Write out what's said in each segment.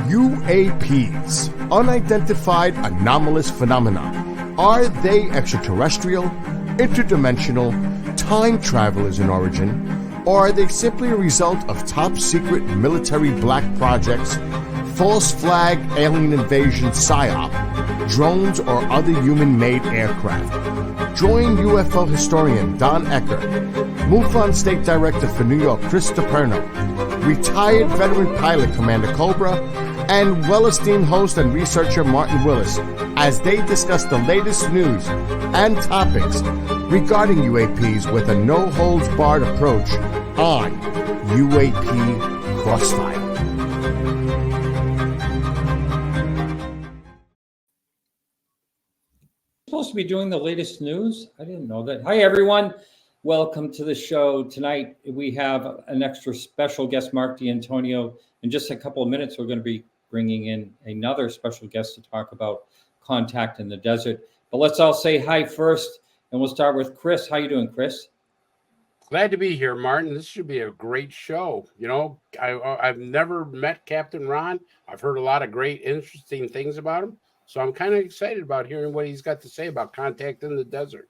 UAPs, unidentified anomalous phenomena. Are they extraterrestrial, interdimensional, time travelers in origin, or are they simply a result of top-secret military black projects, false flag alien invasion psyop, drones, or other human-made aircraft? Join UFO historian Don Ecker, MUFON State Director for New York Chris Deperno, retired veteran pilot Commander Cobra, and well-esteemed host and researcher Martin Willis as they discuss the latest news and topics regarding UAPs with a no-holds-barred approach on UAP Crossfire. Supposed to be doing the latest news? I didn't know that. Hi, everyone. Welcome to the show. Tonight, we have an extra special guest, Marc D'Antonio. In just a couple of minutes, we're going to be bringing in another special guest to talk about contact in the desert. But let's all say hi first, and we'll start with Chris. How you doing, Chris? Glad to be here, Martin. This should be a great show. You know, I've never met Captain Ron. I've heard a lot of great, interesting things about him. So I'm kind of excited about hearing what he's got to say about contact in the desert.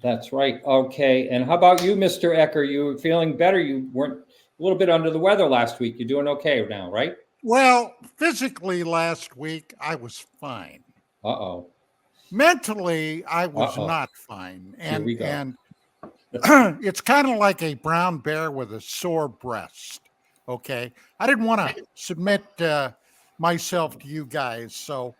That's right. Okay. And how about you, Mr. Ecker? You feeling better? You weren't a little bit under the weather last week. You're doing okay now, right? Well, physically last week, I was fine. Uh-oh. Mentally, I was not fine. Here we go. And it's kind of like a brown bear with a sore breast. Okay. I didn't want to submit myself to you guys. So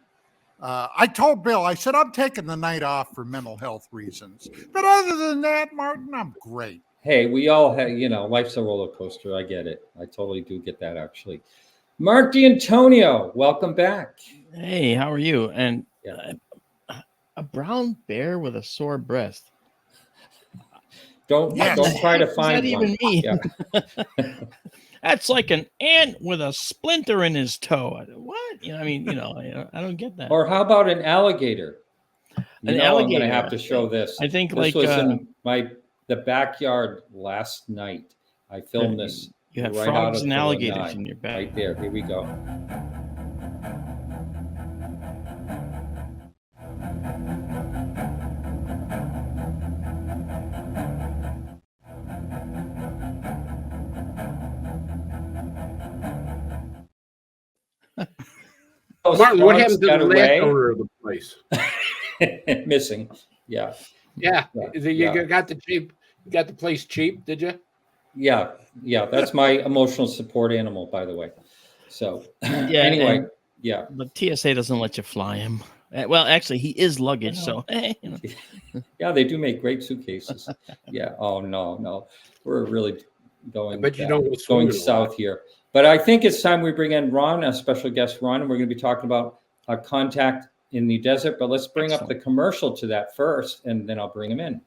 I told Bill, I said, I'm taking the night off for mental health reasons. But other than that, Martin, I'm great. Hey, we all have, life's a roller coaster. I get it. I totally do get that, actually. Marc D'Antonio, welcome back. Hey, how are you? And a brown bear with a sore breast. Don't try to find that one. Even me? Yeah. That's like an ant with a splinter in his toe. What? I don't get that. Or how about an alligator? Alligator. I'm going to have to show this. I think this was in the backyard last night. I filmed this. You have right frogs and alligators in your back. Right there. Here we go. Martin, what happened to the landowner of the place? Missing. Yeah. You got the place cheap, did you? Yeah. That's my emotional support animal, by the way. So anyway, yeah. But TSA doesn't let you fly him. Well, actually, he is luggage, so. Yeah, they do make great suitcases. Yeah. Oh no, we're really going. But going south here. But I think it's time we bring in Ron, a special guest, Ron, and we're going to be talking about contact in the desert. But let's bring up the commercial to that first, and then I'll bring him in.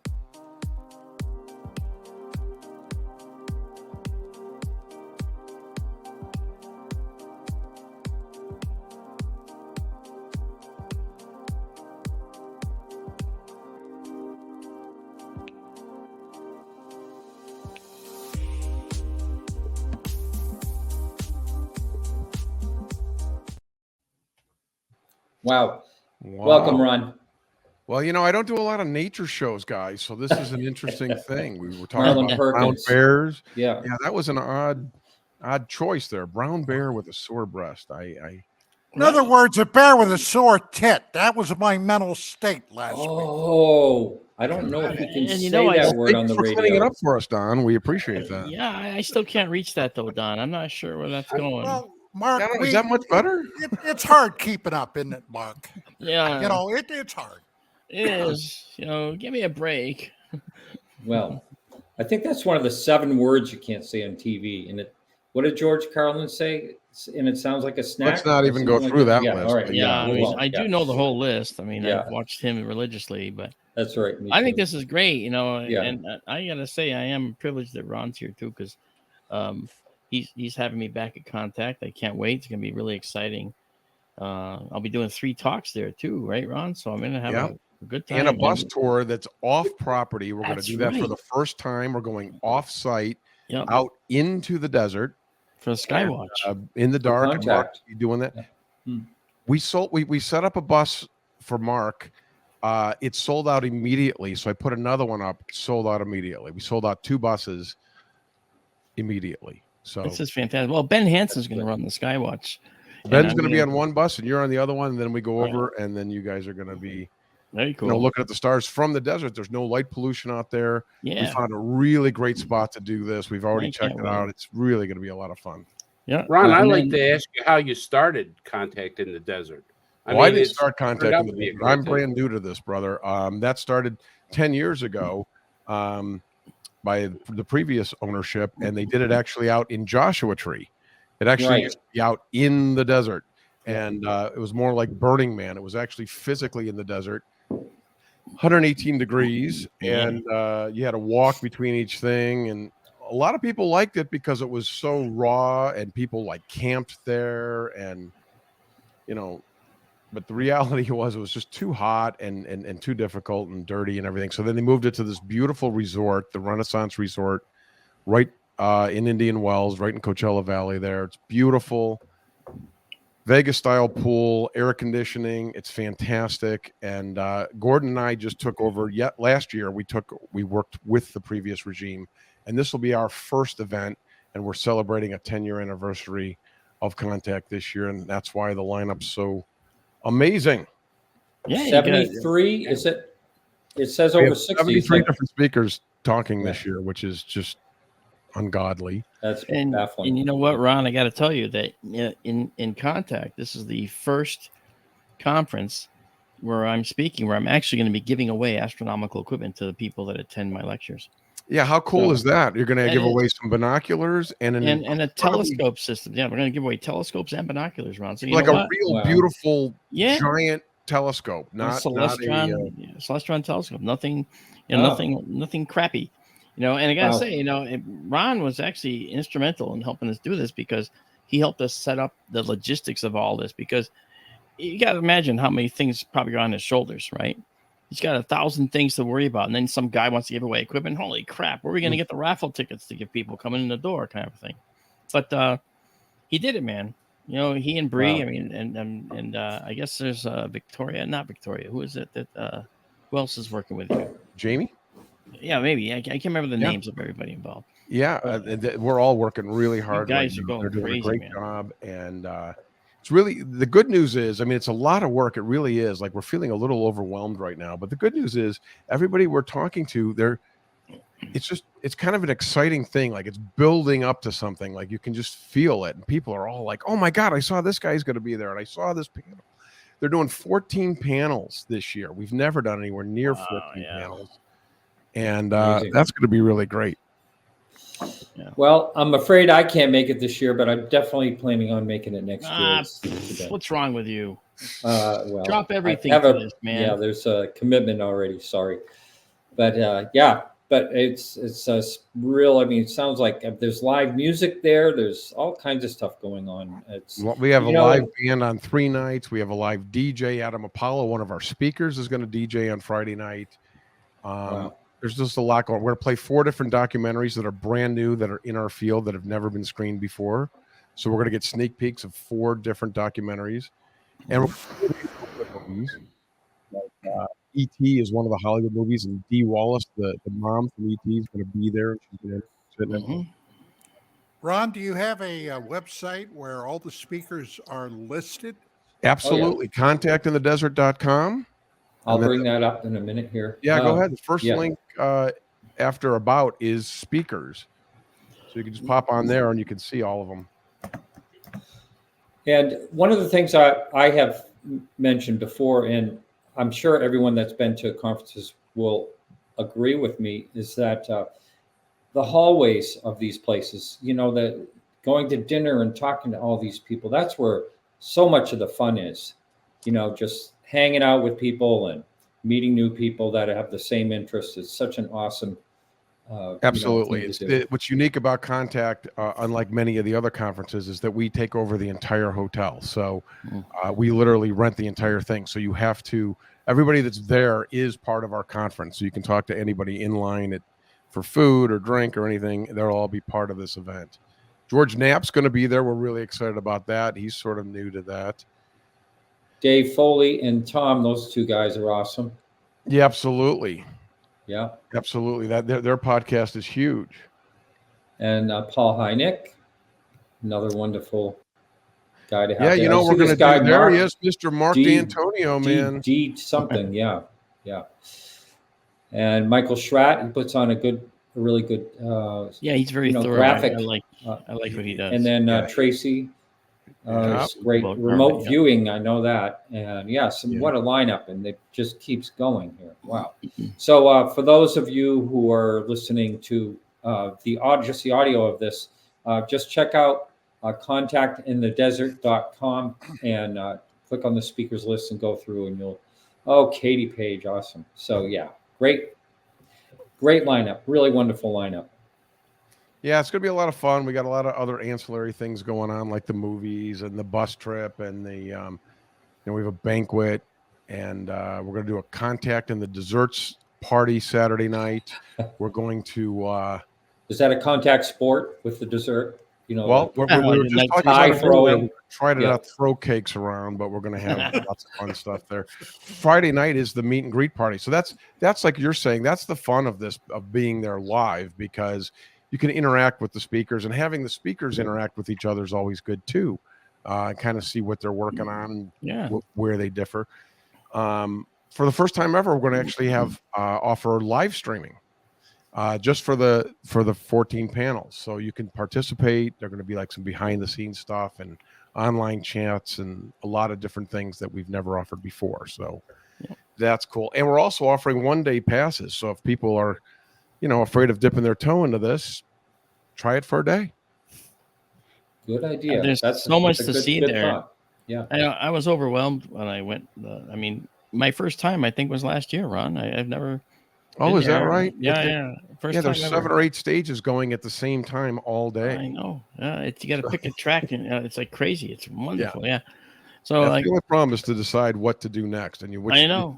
Wow. Welcome, Ron. Well, I don't do a lot of nature shows, guys, so this is an interesting thing. We were talking about brown bears. Yeah, that was an odd choice there. Brown bear with a sore breast. In other words, a bear with a sore tit. That was my mental state last week. Oh, I don't know if you can say that word on the radio. Cleaning it up for us, Don. We appreciate that. Yeah, I still can't reach that, though, Don. I'm not sure where that's going. Well, Mark, is that much better? It's hard keeping up, isn't it, Mark? Yeah. It's hard. It is. Give me a break. Well, I think that's one of the 7 words you can't say on TV. And what did George Carlin say? And it sounds like a snack. Let's not even go through that list. All right. Yeah, I do know the whole list. I've watched him religiously, but that's right. I think this is great. And I gotta say, I am privileged that Ron's here too, because he's having me back at Contact. I can't wait. It's gonna be really exciting. I'll be doing 3 talks there too, right, Ron? So I'm gonna have a good time. And a bus tour that's off property. We're going to do that for the first time. We're going off site out into the desert for the Skywatch. In the dark. Contact. And Mark, you doing that? Yeah. We set up a bus for Mark. It sold out immediately, so I put another one up. Sold out immediately. We sold out 2 buses immediately. So this is fantastic. Well, Ben Hansen's going to run the Skywatch. Ben's going to be on one bus, and you're on the other one. And then we go over, and then you guys are going to be very cool. Looking at the stars from the desert. There's no light pollution out there. Yeah, we found a really great spot to do this. We've already checked it out. It's really going to be a lot of fun. Yeah, Ron, I'd like to ask you how you started Contact in the Desert. I didn't start Contacting the Desert. I'm brand new to this, brother. That started 10 years ago. By the previous ownership, and they did it actually out in Joshua Tree. It actually used to be out in the desert, and it was more like Burning Man. It was actually physically in the desert, 118 degrees, and you had to walk between each thing. And a lot of people liked it because it was so raw, and people like camped there, and but the reality was it was just too hot and too difficult and dirty and everything. So then they moved it to this beautiful resort, the Renaissance Resort, right in Indian Wells, right in Coachella Valley there. It's beautiful. Vegas-style pool, air conditioning. It's fantastic. And Gordon and I just took over last year. We worked with the previous regime. And this will be our first event. And we're celebrating a 10-year anniversary of Contact this year. And that's why the lineup's so amazing. Yeah, 73. Is it? It says over 60. 73 different speakers talking this year, which is just ungodly. That's baffling. And you know what, Ron? I got to tell you that in Contact, this is the first conference where I'm speaking, where I'm actually going to be giving away astronomical equipment to the people that attend my lectures. Yeah, how cool is that? You're going to give away some binoculars and a telescope system. Yeah, we're going to give away telescopes and binoculars, Ron. So like a real beautiful giant telescope, not Celestron telescope. Nothing, nothing crappy. And I got to say, Ron was actually instrumental in helping us do this because he helped us set up the logistics of all this. Because you got to imagine how many things probably are on his shoulders, right? He's got 1,000 things to worry about. And then some guy wants to give away equipment. Holy crap. Where are we going to get the raffle tickets to give people coming in the door kind of thing? But he did it, man. He and Bree, I mean, and I guess there's Victoria, not Victoria. Who is it that, who else is working with you? Jamie? Yeah, maybe. I can't remember the names of everybody involved. Yeah. We're all working really hard. You guys are going They're doing crazy, a great man. job. And, it's really, the good news is, I mean, it's a lot of work. It really is. Like, we're feeling a little overwhelmed right now. But the good news is, everybody we're talking to, it's kind of an exciting thing. Like, it's building up to something. Like, you can just feel it. And people are all like, oh my God, I saw this guy's going to be there. And I saw this panel. They're doing 14 panels this year. We've never done anywhere near 14 panels. And that's going to be really great. Yeah. Well, I'm afraid I can't make it this year, but I'm definitely planning on making it next year. What's wrong with you? Well, drop everything for this, man. Yeah, there's a commitment already. Sorry, but but it's a real. I mean, it sounds like there's live music there. There's all kinds of stuff going on. We have a live band on 3 nights. We have a live DJ. Adam Apollo, one of our speakers, is going to DJ on Friday night. There's just a lot going on. We're going to play 4 different documentaries that are brand new, that are in our field, that have never been screened before. So we're going to get sneak peeks of 4 different documentaries. And E.T. is one of the Hollywood movies, and Dee Wallace, the mom from E.T., is going to be there. She's going to Ron, do you have a website where all the speakers are listed? Absolutely. Contactinthedesert.com. I'll bring that up in a minute here. Yeah, go ahead. The first link after about is speakers. So you can just pop on there and you can see all of them. And one of the things I have mentioned before, and I'm sure everyone that's been to conferences will agree with me, is that the hallways of these places, that going to dinner and talking to all these people, that's where so much of the fun is, just hanging out with people and meeting new people that have the same interests. It's such an awesome absolutely. What's unique about Contact, unlike many of the other conferences, is that we take over the entire hotel. So we literally rent the entire thing. So you have to, everybody that's there is part of our conference. So you can talk to anybody in line for food or drink or anything. They'll all be part of this event. George Knapp's going to be there. We're really excited about that. He's sort of new to that. Dave Foley and Tom, those two guys are awesome. Yeah, absolutely. Yeah, absolutely. That their podcast is huge. And Paul Hynek, another wonderful guy to have. Yeah, there. You know, we're going to do. There Mark, he is, Mr. Marc D'Antonio, man. D something, yeah. And Michael Schratt, he puts on a really good. Yeah, he's very thorough. Graphic. I like what he does. And then Tracy, it's great remote viewing. I know that, and what a lineup, and it just keeps going here. Wow. So for those of you who are listening to the audio of this, just check out contactinthedesert.com and click on the speakers list and go through, and Katie Page, awesome. So great lineup, really wonderful lineup. Yeah, it's going to be a lot of fun. We got a lot of other ancillary things going on, like the movies and the bus trip, and we have a banquet, and we're going to do a Contact in the Desserts party Saturday night. We're going to. Is that a contact sport with the dessert? We were just talking about trying to not throw cakes around, but we're going to have lots of fun stuff there. Friday night is the meet and greet party. So that's like you're saying, that's the fun of this, of being there live, because you can interact with the speakers, and having the speakers interact with each other is always good too. Kind of see what they're working on, where they differ. For the first time ever, we're going to actually have offer live streaming. Just for the 14 panels, so you can participate. They're going to be like some behind the scenes stuff and online chats and a lot of different things that we've never offered before. So that's cool. And we're also offering 1-day passes. So if people are, afraid of dipping their toe into this, try it for a day. Good idea. There's so much to see there. Thought. Yeah, I was overwhelmed when I went. My first time I think was last year, Ron. I've never. Oh, is that right? Yeah. There's 7 or 8 stages going at the same time all day. I know. You got to pick a track, and it's like crazy. It's wonderful. Yeah. So the only problem is to decide what to do next, and which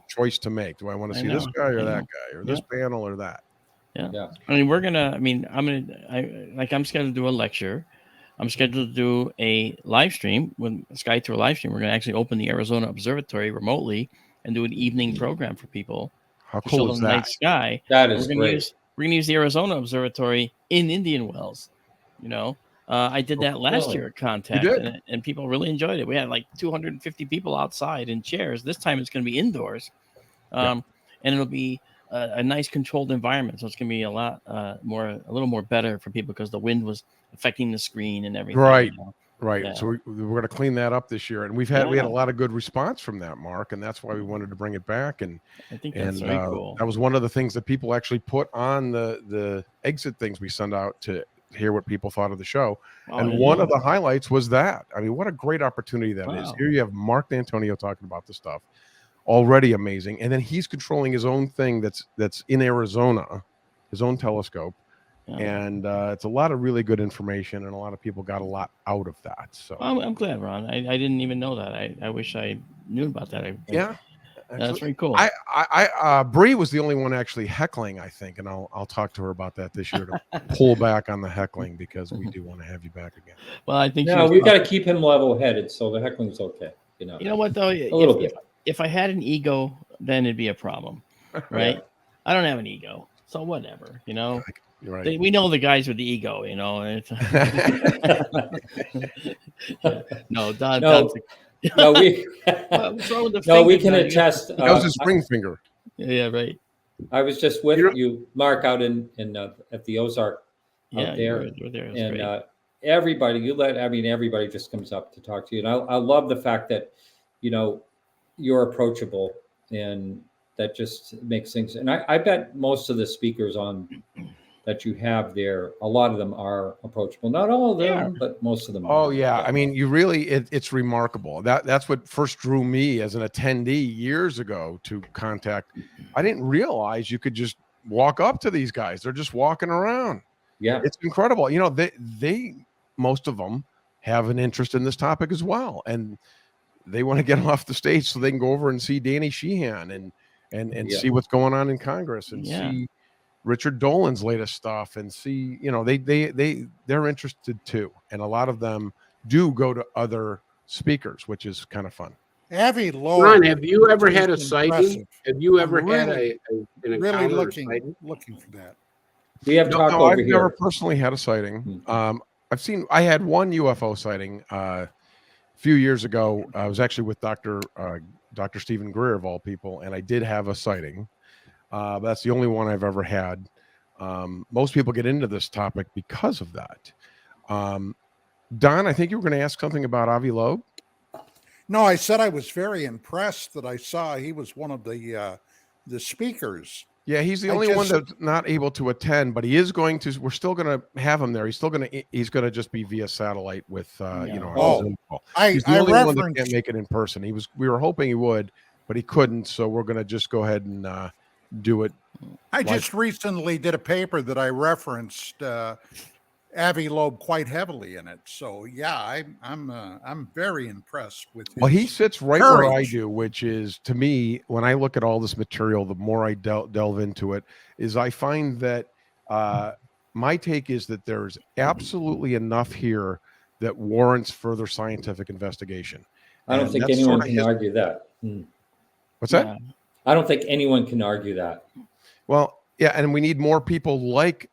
choice to make. Do I want to see this guy or that guy, or this panel or that? Yeah. I'm scheduled to do a lecture. I'm scheduled to do a live stream with SkyTour LiveStream. We're going to actually open the Arizona Observatory remotely and do an evening program for people. How cool is that? Night sky. That is great. We're going to use the Arizona Observatory in Indian Wells. I did that last year at Contact, and people really enjoyed it. We had like 250 people outside in chairs. This time it's going to be indoors, and it'll be a nice controlled environment. So it's going to be a little more better for people, because the wind was affecting the screen and everything. Right. Right. Yeah. So we're going to clean that up this year. And we had a lot of good response from that, Mark. And that's why we wanted to bring it back. And I think that's very cool. That was one of the things that people actually put on the exit things we send out to hear what people thought of the show. One of the highlights was that. I mean, what a great opportunity that is. Here you have Marc D'Antonio talking about the stuff. Already amazing. And then he's controlling his own thing that's in Arizona, his own telescope. And it's a lot of really good information, and a lot of people got a lot out of that. So I'm glad, Ron. I didn't even know that. I wish I knew about that. That's very cool. Bree was the only one actually heckling, I think, and I'll talk to her about that this year to pull back on the heckling, because we do want to have you back again. Well, I think we've got to keep him level-headed, so the heckling's okay. You know what though? A little bit. If I had an ego, then it'd be a problem, right? I don't have an ego, so whatever. Right. We know the guys with the ego, It's... No, Don. We can attest. That was his spring finger. Yeah, right. I was just with you, Mark, out in at the Ozark out there. We're there. And everybody, everybody just comes up to talk to you. And I love the fact that, you're approachable, and that just makes things. And I bet most of the speakers that you have there, a lot of them are approachable. Not all of them, but most of them. Oh, yeah. I mean, you really, it's remarkable. That's what first drew me as an attendee years ago to Contact. I didn't realize you could just walk up to these guys. They're just walking around. Yeah. It's incredible. They most of them have an interest in this topic as well. And they want to get off the stage so they can go over and see Danny Sheehan and see what's going on in Congress and see Richard Dolan's latest stuff and see, they're interested too. And a lot of them do go to other speakers, which is kind of fun. Avi Loeb. Ron, have you ever had a is sighting? impressive. Have you ever I'm had really an encounter or looking sighting? for that. We have talk No, over I've here. never personally had a sighting. I had one UFO sighting a few years ago. I was actually with Dr. Stephen Greer of all people, and I did have a sighting. That's the only one I've ever had. Most people get into this topic because of that. Don, I think you were going to ask something about Avi Loeb. No, I said I was very impressed that I saw he was one of the speakers. Yeah, he's the only one that's not able to attend, but he is going to. We're still going to have him there. He's going to just be via satellite with Zoom call. He's the only one that can't make it in person. We were hoping he would, but he couldn't. So we're going to just go ahead and do it. I just recently did a paper that I referenced Avi Loeb quite heavily in it. So yeah, I'm very impressed with his he sits right courage. where I do, which is, to me, when I look at all this material, the more I delve into it, is I find that my take is that there's absolutely enough here that warrants further scientific investigation. I don't think anyone can argue that. What's that? I don't think anyone can argue that. Well, yeah, and we need more people like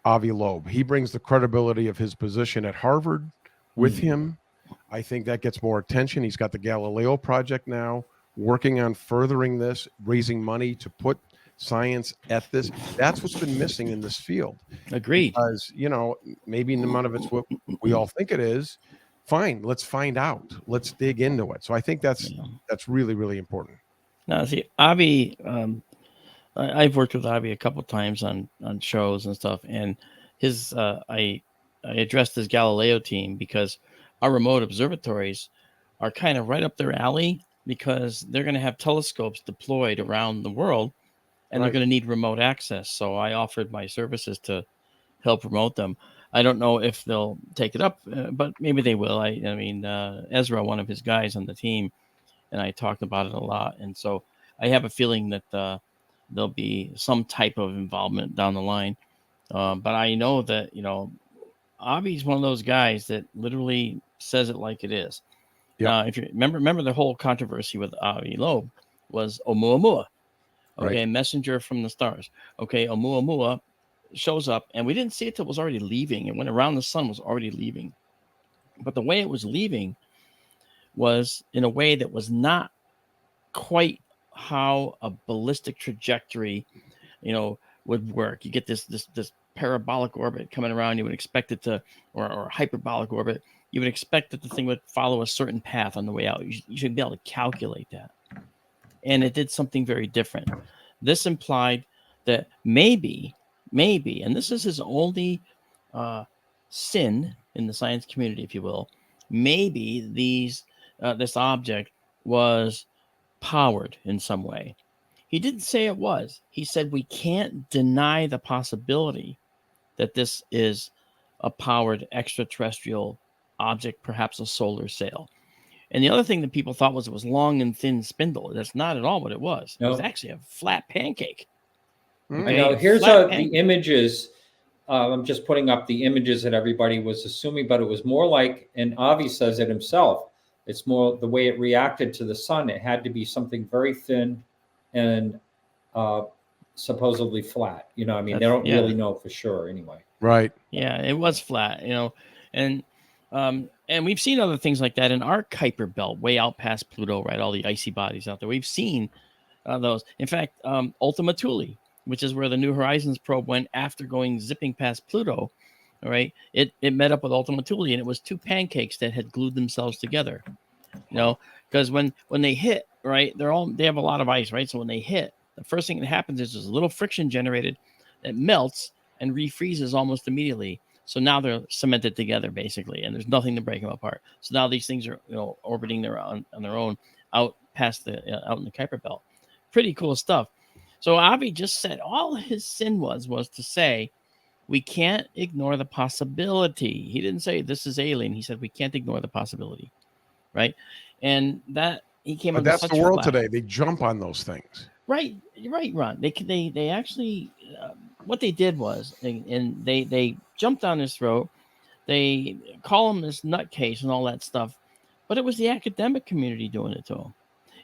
Avi Loeb. He brings the credibility of his position at Harvard with him. I think that gets more attention. He's got the Galileo Project now, working on furthering this, raising money to put science at this. That's what's been missing in this field. Agreed. Because, maybe none of it's what we all think it is. Fine, let's find out. Let's dig into it. So I think that's really, really important. Now, see, Avi, I've worked with Avi a couple of times on shows and stuff, and his I addressed his Galileo team because our remote observatories are kind of right up their alley because they're going to have telescopes deployed around the world, and they're going to need remote access. So I offered my services to help promote them. I don't know if they'll take it up, but maybe they will. I mean, Ezra, one of his guys on the team, and I talked about it a lot, and so I have a feeling that there'll be some type of involvement down the line. But I know that, Avi's one of those guys that literally says it like it is. Yeah. If you remember the whole controversy with Avi Loeb was Oumuamua. Okay. Right. Messenger from the stars. Okay. Oumuamua shows up, and we didn't see it till it was already leaving. It went around the sun, was already leaving. But the way it was leaving was in a way that was not quite how a ballistic trajectory, would work. You get this parabolic orbit coming around. You would expect it to, or hyperbolic orbit. You would expect that the thing would follow a certain path on the way out. You should be able to calculate that. And it did something very different. This implied that maybe, and this is his only sin in the science community, if you will, maybe this object was powered in some way. He didn't say it was. He said we can't deny the possibility that this is a powered extraterrestrial object, perhaps a solar sail. And the other thing that people thought was it was long and thin spindle. That's not at all what it was. No. It was actually a flat pancake. I know. Here's the images. I'm just putting up the images that everybody was assuming, but it was more like, and Avi says it himself, it's more the way it reacted to the sun. It had to be something very thin and supposedly flat. They don't really know for sure anyway. Right. Yeah, it was flat, and we've seen other things like that in our Kuiper belt, way out past Pluto, right? All the icy bodies out there. We've seen those. In fact, Ultima Thule, which is where the New Horizons probe went after going zipping past Pluto. All right, it met up with Ultima Thule, and it was two pancakes that had glued themselves together. Because when they hit, right, they have a lot of ice, right? So when they hit, the first thing that happens is there's a little friction generated that melts and refreezes almost immediately. So now they're cemented together basically, and there's nothing to break them apart. So now these things are orbiting on their own out past out in the Kuiper belt. Pretty cool stuff. So Avi just said all his sin was to say, we can't ignore the possibility. He didn't say this is alien. He said we can't ignore the possibility, right? And that he came. But that's the world today. They jump on those things. Right, Ron. They actually what they did was, and they jumped on his throat. They call him this nutcase and all that stuff, but it was the academic community doing it to him.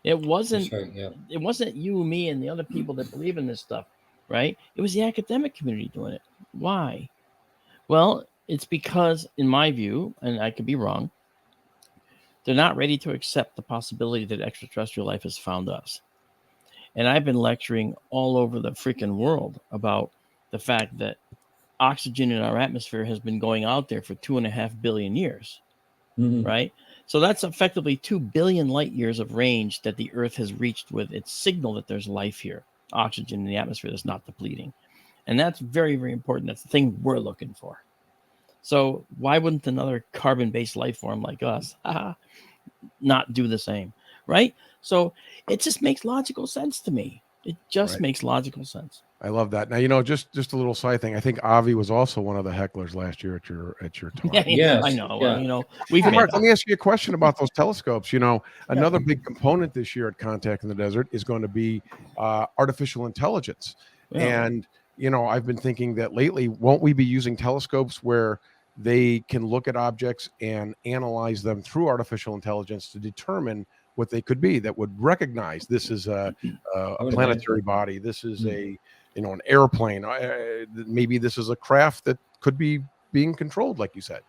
It wasn't. Right, yeah. It wasn't you, me, and the other people that believe in this stuff, right? It was the academic community doing it. Why? Well, it's because, in my view, and I could be wrong, they're not ready to accept the possibility that extraterrestrial life has found us. And I've been lecturing all over the freaking world about the fact that oxygen in our atmosphere has been going out there for 2.5 billion years, right? So that's effectively 2 billion light years of range that the Earth has reached with its signal that there's life here, oxygen in the atmosphere that's not depleting. And that's very, very important. That's the thing we're looking for. So why wouldn't another carbon-based life form like us not do the same, right? So it just makes logical sense to me. It just makes logical sense. I love that. Now, just a little side thing. I think Avi was also one of the hecklers last year at your talk. Yes, I know. Yeah. We've Mark, let me ask you a question about those telescopes. Another big component this year at Contact in the Desert is going to be artificial intelligence. Yeah. And, I've been thinking that lately, won't we be using telescopes where they can look at objects and analyze them through artificial intelligence to determine what they could be, that would recognize this is a planetary body, this is an airplane, maybe this is a craft that could be being controlled, like you said.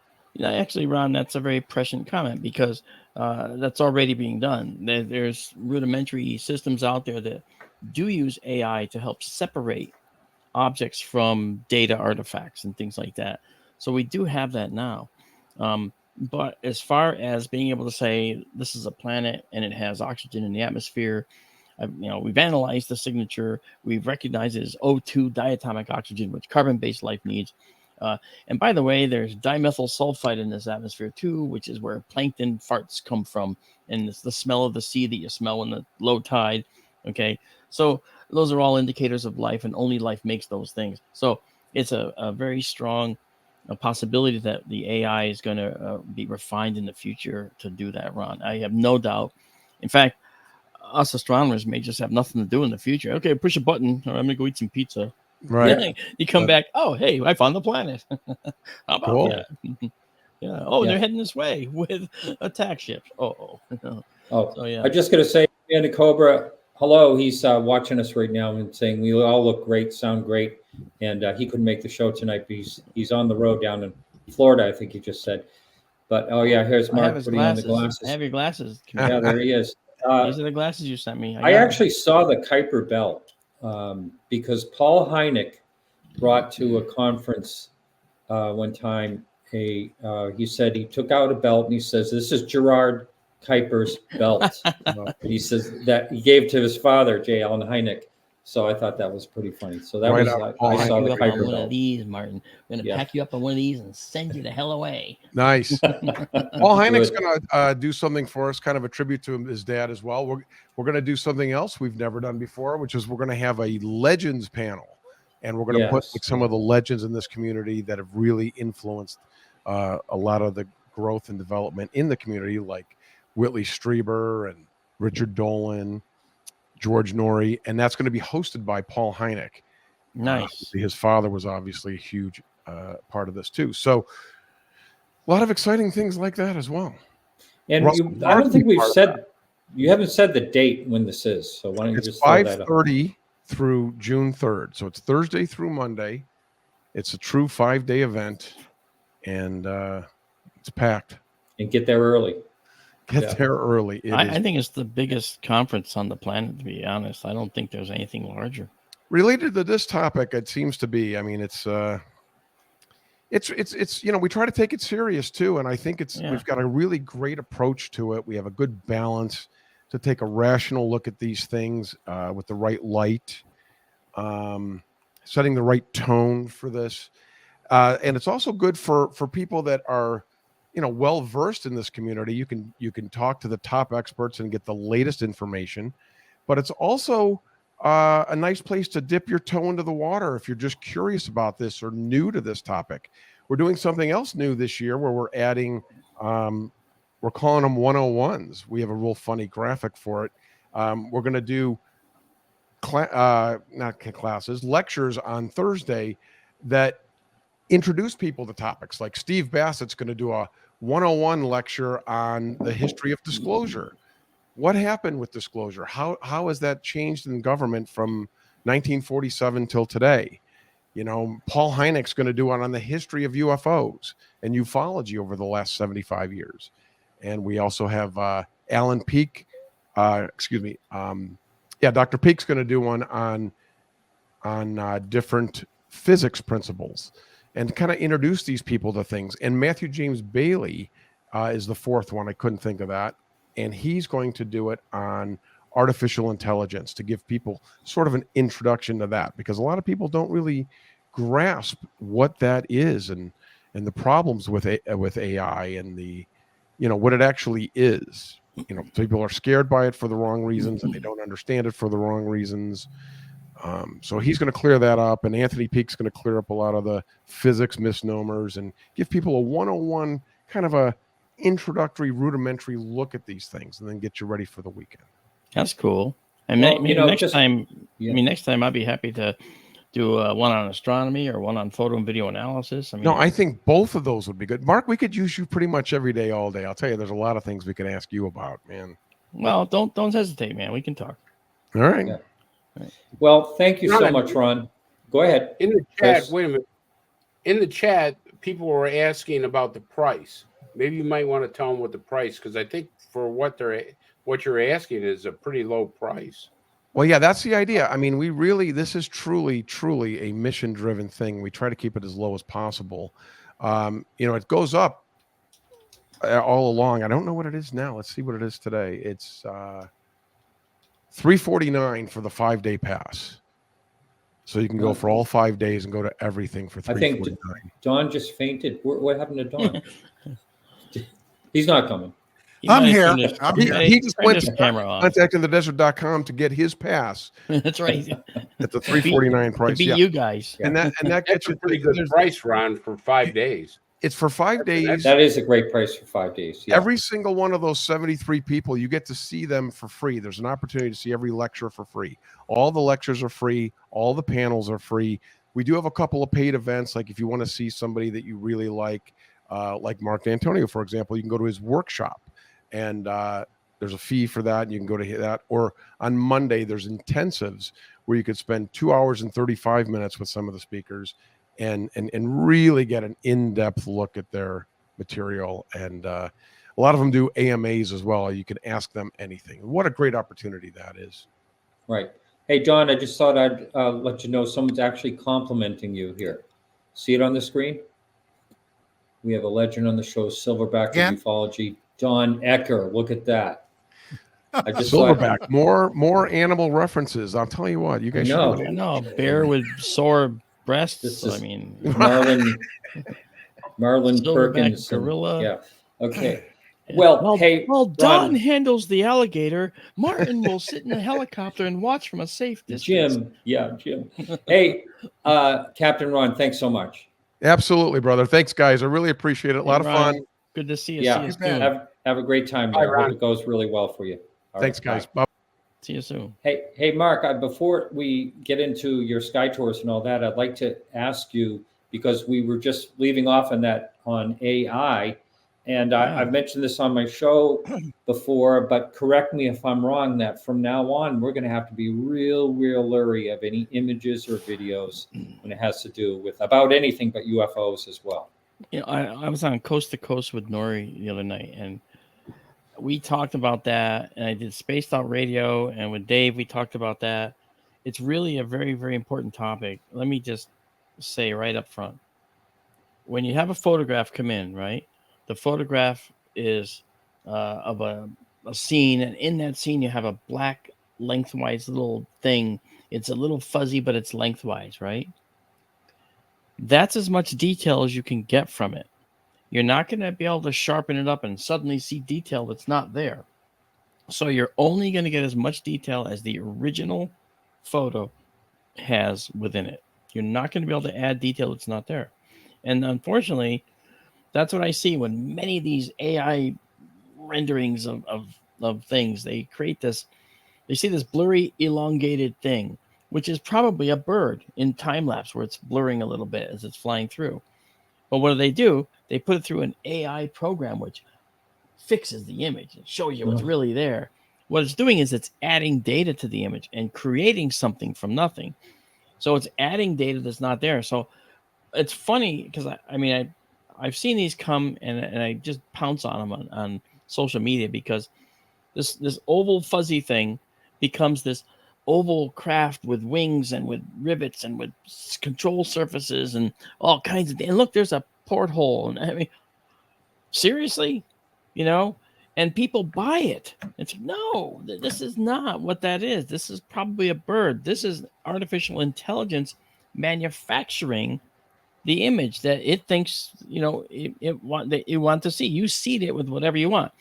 Actually, Ron, that's a very prescient comment, because that's already being done. There's rudimentary systems out there that do use AI to help separate objects from data artifacts and things like that. So we do have that now. But as far as being able to say this is a planet and it has oxygen in the atmosphere, we've analyzed the signature. We've recognized it as O2 diatomic oxygen, which carbon-based life needs. And by the way, there's dimethyl sulfide in this atmosphere too, which is where plankton farts come from. And it's the smell of the sea that you smell in the low tide. Okay. So those are all indicators of life, and only life makes those things. So it's a very strong possibility that the AI is going to be refined in the future to do that, Ron. I have no doubt. In fact, us astronomers may just have nothing to do in the future. Okay, push a button, or I'm going to go eat some pizza. Right. You come back, oh, hey, I found the planet. How about that? Yeah. Oh, they're heading this way with attack ships. So, yeah. I'm just going to say, Andy Cobra, hello. He's watching us right now and saying we all look great, sound great. And he couldn't make the show tonight, but he's on the road down in Florida, I think he just said. But, here's Mark putting on the glasses. I have your glasses. Yeah, there he is. These are the glasses you sent me. I actually saw the Kuiper belt because Paul Hynek brought to a conference one time he said he took out a belt and he says, "This is Gerard Kuiper's belt." He says that he gave to his father, J. Allen Hynek. So I thought that was pretty funny. So that was I saw the Kuiper one belt. of these, Martin. I'm going to pack you up on one of these and send you the hell away. Nice. Paul Hynek's going to do something for us, kind of a tribute to his dad as well. We're going to do something else we've never done before, which is we're going to have a legends panel, and we're going to put some of the legends in this community that have really influenced a lot of the growth and development in the community, like Whitley Strieber and Richard Dolan, George Norrie, and that's going to be hosted by Paul Hynek. Nice. His father was obviously a huge part of this too. So a lot of exciting things like that as well. And I don't think you haven't said the date when this is. So why don't you just 5:30 through June 3rd. So it's Thursday through Monday. It's a true 5-day event, and it's packed. And get there early. Get there early. I think it's the biggest conference on the planet, to be honest. I don't think there's anything larger. Related to this topic, it seems to be. I mean, it's we try to take it serious too, and I think we've got a really great approach to it. We have a good balance to take a rational look at these things with the right light, setting the right tone for this, and it's also good for people that are well versed in this community. You can talk to the top experts and get the latest information, but it's also a nice place to dip your toe into the water if you're just curious about this or new to this topic. We're doing something else new this year where we're adding, we're calling them 101s. We have a real funny graphic for it. We're going to do lectures on Thursday that introduce people to topics. Like Steve Bassett's going to do a 101 lecture on the history of disclosure. What happened with disclosure? How has that changed in government from 1947 till today? You know, Paul Hynek's going to do one on the history of UFOs and ufology over the last 75 years. And we also have Alan Peake, Dr. Peake's going to do one on different physics principles and kind of introduce these people to things. And Matthew James Bailey is the fourth one. I couldn't think of that. And he's going to do it on artificial intelligence to give people sort of an introduction to that, because a lot of people don't really grasp what that is and the problems with AI and the, you know, what it actually is. You know, people are scared by it for the wrong reasons and they don't understand it for the wrong reasons. So he's going to clear that up, and Anthony Peake's going to clear up a lot of the physics misnomers and give people a 101 kind of a introductory, rudimentary look at these things, and then get you ready for the weekend. That's cool. And next time I'll be happy to do one on astronomy or one on photo and video analysis. I think both of those would be good. Mark, we could use you pretty much every day, all day. I'll tell you, there's a lot of things we can ask you about, man. Well, don't hesitate, man. We can talk. All right. Yeah. Well, thank you so much, Ron. Go ahead. In the chat, Chris. wait a minute. In the chat, people were asking about the price. Maybe you might want to tell them what the price, because I think for what you're asking is a pretty low price. Well, yeah, that's the idea. I mean, this is truly a mission-driven thing. We try to keep it as low as possible. It goes up all along. I don't know what it is now. Let's see what it is today. It's $349 for the 5-day pass. So you can go for all 5 days and go to everything for $349. I think Don just fainted. What happened to Don? He's not coming. I'm here. He just went to contactinthedesert.com to get his pass. That's right. At the $349 price. To beat you guys. And that gets you a pretty good price, Ron, for 5 days. It's for 5 days. That is a great price for 5 days. Yeah. Every single one of those 73 people, you get to see them for free. There's an opportunity to see every lecture for free. All the lectures are free. All the panels are free. We do have a couple of paid events. Like if you want to see somebody that you really like Marc D'Antonio, for example, you can go to his workshop. And there's a fee for that, and you can go to that. Or on Monday, there's intensives where you could spend 2 hours and 35 minutes with some of the speakers and really get an in-depth look at their material. And a lot of them do AMAs as well. You can ask them anything. What a great opportunity that is. Right. Hey, Don, I just thought I'd let you know someone's actually complimenting you here. See it on the screen? We have a legend on the show, Silverback of Ufology. John Ecker, look at that. I just Silverback, more animal references. I'll tell you what, you guys know. Bear with sore breasts. Marlin Perkins. Gorilla. Yeah. Okay. Well, hey, while Don handles the alligator, Martin will sit in a helicopter and watch from a safe distance. Jim. Hey, Captain Ron, thanks so much. Absolutely, brother. Thanks, guys. I really appreciate it. A lot of fun. Good to see you. Yeah, see you soon. Have a great time. I hope it goes really well for you. Thanks, guys. Bye. See you soon. Hey, Mark, before we get into your sky tours and all that, I'd like to ask you, because we were just leaving off on AI, and I've mentioned this on my show before, but correct me if I'm wrong, that from now on, we're going to have to be real leery of any images or videos when it has to do with about anything but UFOs as well. You know, I was on Coast to Coast with Nori the other night, and we talked about that. And I did Spaced Out Radio, and with Dave, we talked about that. It's really a very, very important topic. Let me just say right up front. When you have a photograph come in, right, the photograph is of a scene, and in that scene, you have a black lengthwise little thing. It's a little fuzzy, but it's lengthwise, right? That's as much detail as you can get from it. You're not going to be able to sharpen it up and suddenly see detail that's not there. So you're only going to get as much detail as the original photo has within it. You're not going to be able to add detail that's not there. And unfortunately, that's what I see when many of these AI renderings of things, they create this they see this blurry, elongated thing, which is probably a bird in time lapse where it's blurring a little bit as it's flying through. But what do? They put it through an AI program, which fixes the image and shows you what's really there. What it's doing is it's adding data to the image and creating something from nothing. So it's adding data that's not there. So it's funny because I've seen these come and I just pounce on them on social media because this oval fuzzy thing becomes this oval craft with wings and with rivets and with control surfaces and all kinds of. And look, there's a porthole. And I mean, seriously, and people buy it. It's no, this is not what that is. This is probably a bird. This is artificial intelligence manufacturing the image that it thinks, it want to see. You seed it with whatever you want.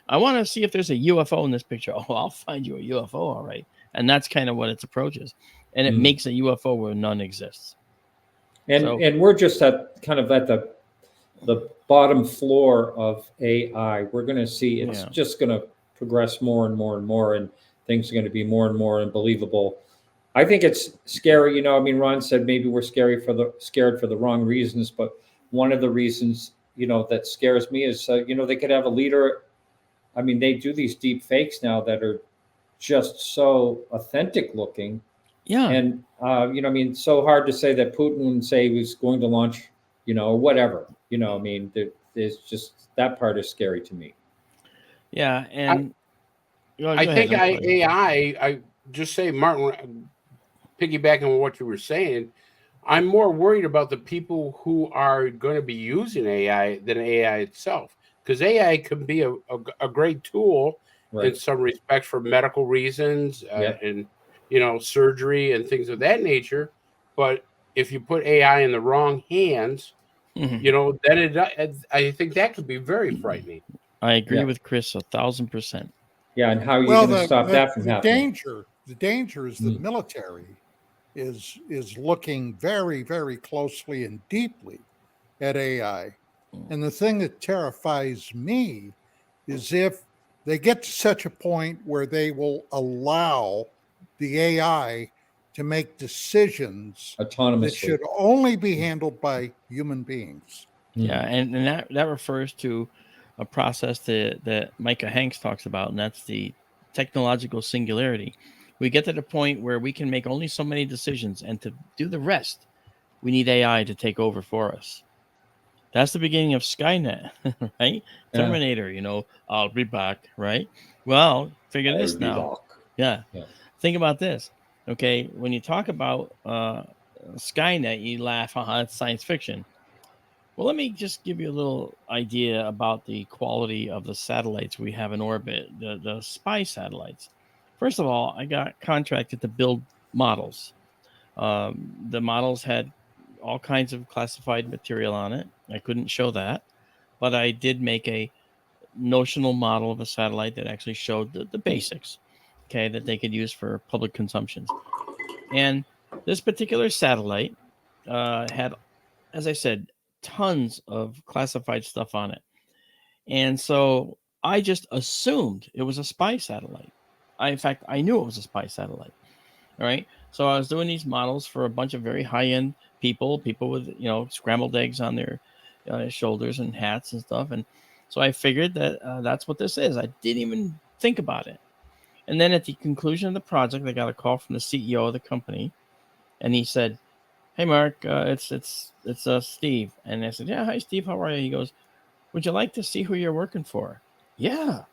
I want to see if there's a UFO in this picture. Oh, I'll find you a UFO, all right. And that's kind of what its approach is. And it makes a UFO where none exists. And we're just at the bottom floor of AI. We're going to see it's just going to progress more and more and more, and things are going to be more and more unbelievable. I think it's scary. Ron said maybe we're scared for the wrong reasons, but one of the reasons, that scares me is, they could have a leader. I mean, they do these deep fakes now that are just so authentic looking. Yeah. And, so hard to say that Putin would say he was going to launch, or whatever. There's just, that part is scary to me. Yeah. And I think I just say, Martin, piggybacking on what you were saying, I'm more worried about the people who are going to be using AI than AI itself. Because AI can be a great tool in some respects for medical reasons and, surgery and things of that nature. But if you put AI in the wrong hands, then I think that could be very frightening. I agree with Chris 1,000%. Yeah, and how are you going to stop that from happening? The danger is the military is looking very, very closely and deeply at AI. And the thing that terrifies me is if they get to such a point where they will allow the AI to make decisions autonomously that should only be handled by human beings. Yeah, and that refers to a process that Micah Hanks talks about, and that's the technological singularity. We get to the point where we can make only so many decisions, and to do the rest, we need AI to take over for us. That's the beginning of Skynet, right? Terminator, I'll be back, right? Well, figure this now. Yeah. Think about this. Okay, when you talk about Skynet, you laugh, it's science fiction. Well, let me just give you a little idea about the quality of the satellites we have in orbit, the spy satellites. First of all, I got contracted to build models. The models had all kinds of classified material on it. I couldn't show that, but I did make a notional model of a satellite that actually showed the basics, okay, that they could use for public consumptions. And this particular satellite had, as I said, tons of classified stuff on it. And so I just assumed it was a spy satellite. In fact, I knew it was a spy satellite. All right. So I was doing these models for a bunch of very high-end people with, scrambled eggs on their shoulders and hats and stuff. And so I figured that that's what this is. I didn't even think about it. And then at the conclusion of the project, I got a call from the CEO of the company, and he said, "Hey, Mark, it's Steve." And I said, "Yeah, hi, Steve. How are you?" He goes, "Would you like to see who you're working for?" "Yeah."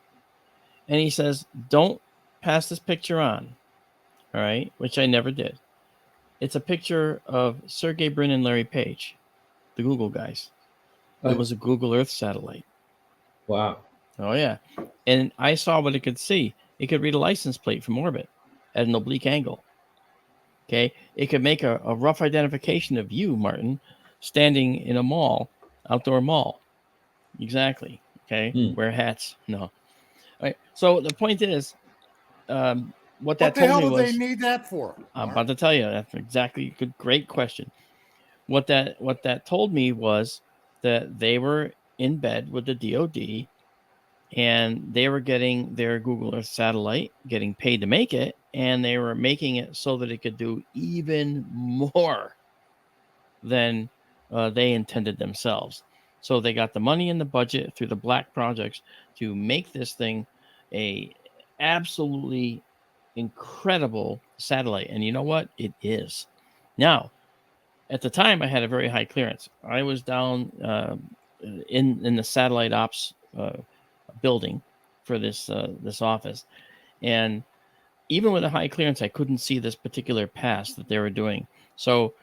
And he says, "Don't pass this picture on." All right, which I never did. It's a picture of Sergey Brin and Larry Page, the Google guys. It was a Google Earth satellite. Wow. Oh, yeah. And I saw what it could see. It could read a license plate from orbit at an oblique angle. Okay. It could make a rough identification of you, Martin, standing in a mall, outdoor mall. Exactly. Okay. Wear hats. No. All right. So the point is, what the hell do they need that for? I'm about to tell you. That's exactly good. Great question. What that told me was that they were in bed with the DOD and they were getting their Google Earth satellite, getting paid to make it, and they were making it so that it could do even more than they intended themselves. So they got the money in the budget through the Black projects to make this thing a absolutely incredible satellite. And you know what? It is. Now, at the time, I had a very high clearance. I was down in the satellite ops building for this office, and even with a high clearance, I couldn't see this particular pass that they were doing. So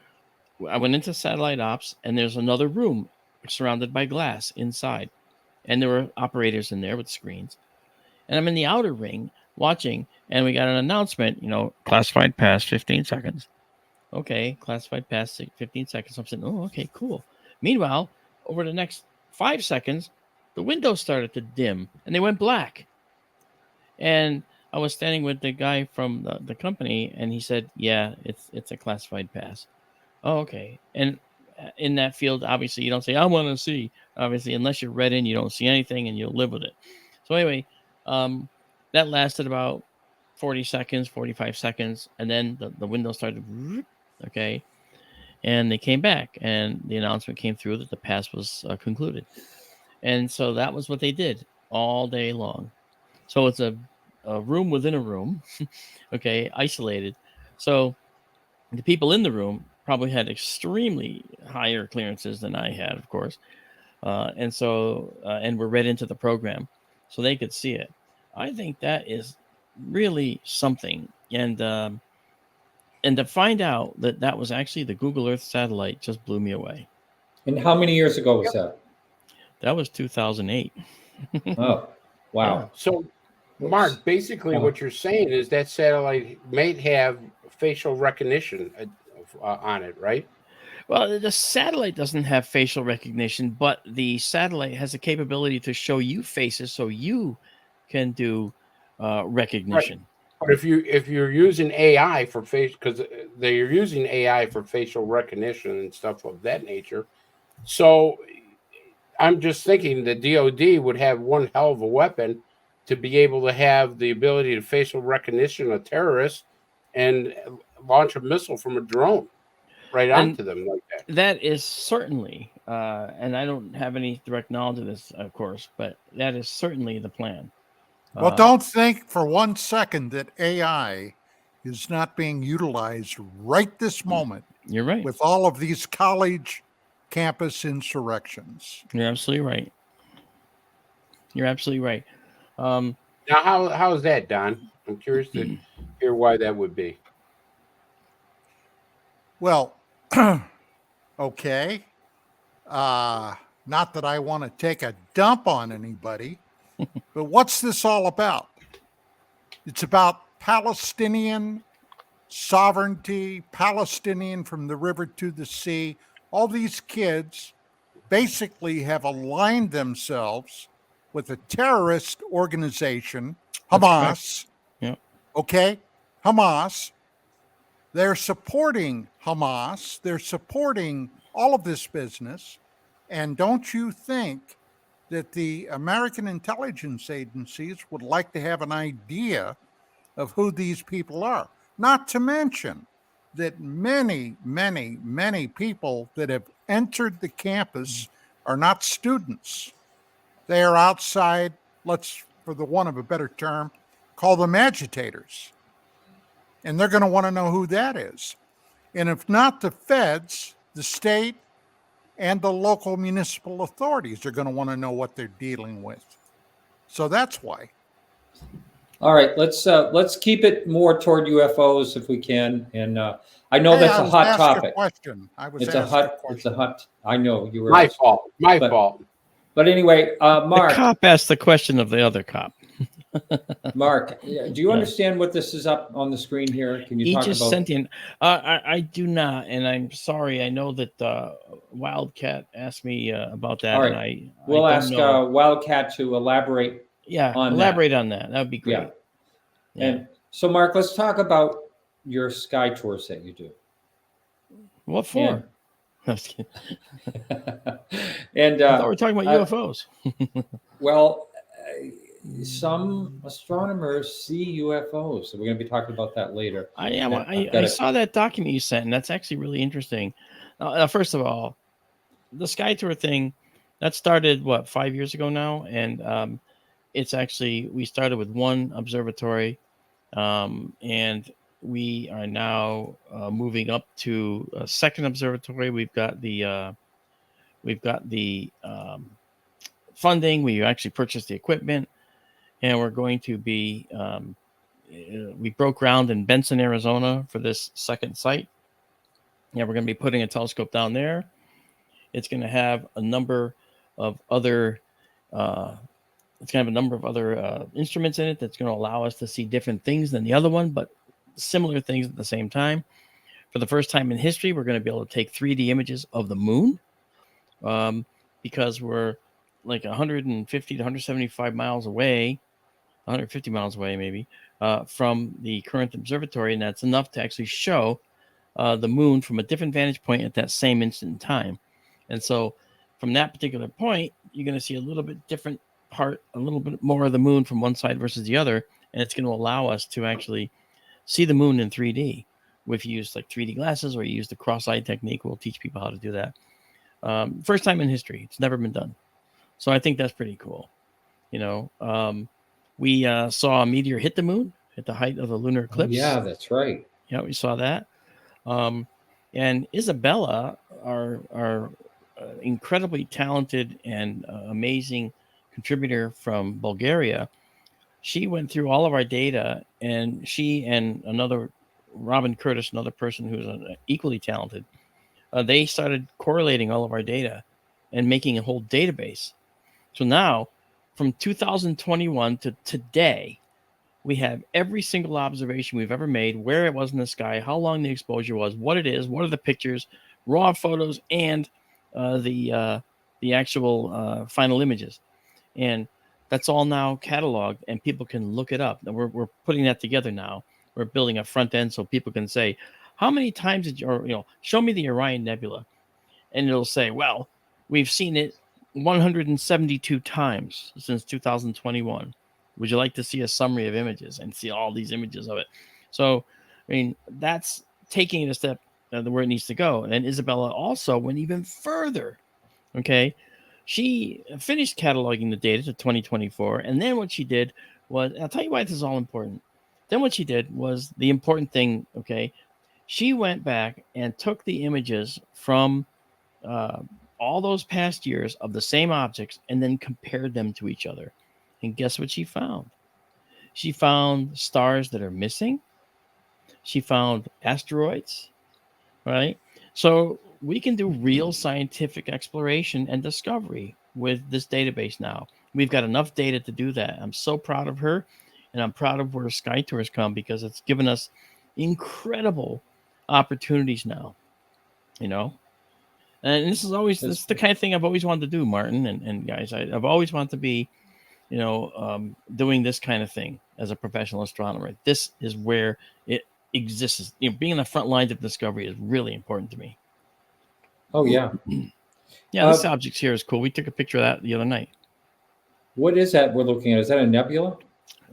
I went into satellite ops, and there's another room surrounded by glass inside, and there were operators in there with screens. And I'm in the outer ring watching, and we got an announcement, classified pass, 15 seconds. Okay, classified pass, 15 seconds. I'm saying, oh, okay, cool. Meanwhile, over the next 5 seconds, the windows started to dim, and they went black. And I was standing with the guy from the company, and he said, yeah, it's a classified pass. Oh, okay. And in that field, obviously, you don't say, I want to see. Obviously, unless you're read in, you don't see anything, and you'll live with it. So anyway, that lasted about 40 seconds, 45 seconds, and then the window started, okay, and they came back, and the announcement came through that the pass was concluded. And so that was what they did all day long. So it's a room within a room, okay, isolated. So the people in the room probably had extremely higher clearances than I had, of course, and were read into the program, so they could see it. I think that is really something, and to find out that was actually the Google Earth satellite just blew me away. And how many years ago was that? That was 2008. Oh, wow. Yeah. So, Mark, basically what you're saying is that satellite might have facial recognition on it, right? Well, the satellite doesn't have facial recognition, but the satellite has the capability to show you faces so you can do recognition. Right. But if you're using AI for face, because they're using AI for facial recognition and stuff of that nature, so I'm just thinking the DoD would have one hell of a weapon to be able to have the ability to facial recognition of terrorists and launch a missile from a drone right onto them like that. That is certainly, and I don't have any direct knowledge of this, of course, but that is certainly the plan. Well, don't think for 1 second that AI is not being utilized right this moment. You're right. With all of these college campus insurrections. You're absolutely right. You're absolutely right. Now, how is that, Don? I'm curious to hear why that would be. Well, okay. Not that I want to take a dump on anybody, but what's this all about? It's about Palestinian sovereignty, Palestinian from the river to the sea. All these kids basically have aligned themselves with a terrorist organization, Hamas. Yeah. Okay? Hamas. They're supporting Hamas. They're supporting all of this business. And don't you think that the American intelligence agencies would like to have an idea of who these people are? Not to mention that many, many, many people that have entered the campus are not students. They are outside, let's, for the want of a better term, call them agitators. And they're going to want to know who that is. And if not the feds, the state and the local municipal authorities are going to want to know what they're dealing with. So that's why. All right, let's keep it more toward UFOs if we can. And I know that's a hot topic. It's a hot. I know you were. My fault. But anyway, Mark. The cop asked the question of the other cop. Mark, do you understand what this is up on the screen here? Can you talk about? He just sent in. I do not, and I'm sorry. I know that Wildcat asked me about that. All right. And we'll ask Wildcat to elaborate. Yeah, on elaborate on that. That would be great. Yeah. And so, Mark, let's talk about your sky tours that you do. What for? And I thought we were talking about UFOs. Well, some astronomers see UFOs. So we're going to be talking about that later. I saw that document you sent, and that's actually really interesting. First of all, the SkyTour thing, that started, 5 years ago now? And it's actually, we started with one observatory, and we are now moving up to a second observatory. We've got the funding. We actually purchased the equipment, and we're going to be we broke ground in Benson, Arizona for this second site. Yeah, we're going to be putting a telescope down there. It's going to have a number of other instruments in it that's going to allow us to see different things than the other one, but similar things at the same time. For the first time in history, we're going to be able to take 3D images of the moon, because we're like 150 to 175 miles away, 150 miles away maybe, from the current observatory, and that's enough to actually show the moon from a different vantage point at that same instant in time. And so from that particular point, you're going to see a little bit different part, a little bit more of the moon from one side versus the other, and it's going to allow us to actually see the moon in 3D. If you use like 3D glasses or you use the cross-eye technique, we'll teach people how to do that. First time in history. It's never been done. So I think that's pretty cool. We saw a meteor hit the moon at the height of the lunar eclipse. Yeah, that's right. Yeah, we saw that. And Isabella, our incredibly talented and amazing contributor from Bulgaria, she went through all of our data, and she and Robin Curtis, another person who's equally talented, they started correlating all of our data and making a whole database. So now, from 2021 to today, we have every single observation we've ever made, where it was in the sky, how long the exposure was, what it is, what are the pictures, raw photos, and the actual final images. And that's all now cataloged, and people can look it up. We're putting that together now. We're building a front end so people can say, how many times did you, show me the Orion Nebula. And it'll say, well, we've seen it 172 times since 2021. Would you like to see a summary of images and see all these images of it? So, that's taking it a step where it needs to go. And Isabella also went even further. Okay. She finished cataloging the data to 2024. And then what she did was, I'll tell you why this is all important. Then what she did was the important thing. Okay. She went back and took the images from all those past years of the same objects and then compared them to each other. And guess what she found? She found stars that are missing. She found asteroids, right? So we can do real scientific exploration and discovery with this database now. We've got enough data to do that. I'm so proud of her, and I'm proud of where SkyTour has come, because it's given us incredible opportunities now, And this is the kind of thing I've always wanted to do, Martin and guys. I've always wanted to be, doing this kind of thing as a professional astronomer. This is where it exists. Being in the front lines of discovery is really important to me. Oh, yeah. Yeah, this object here is cool. We took a picture of that the other night. What is that we're looking at? Is that a nebula?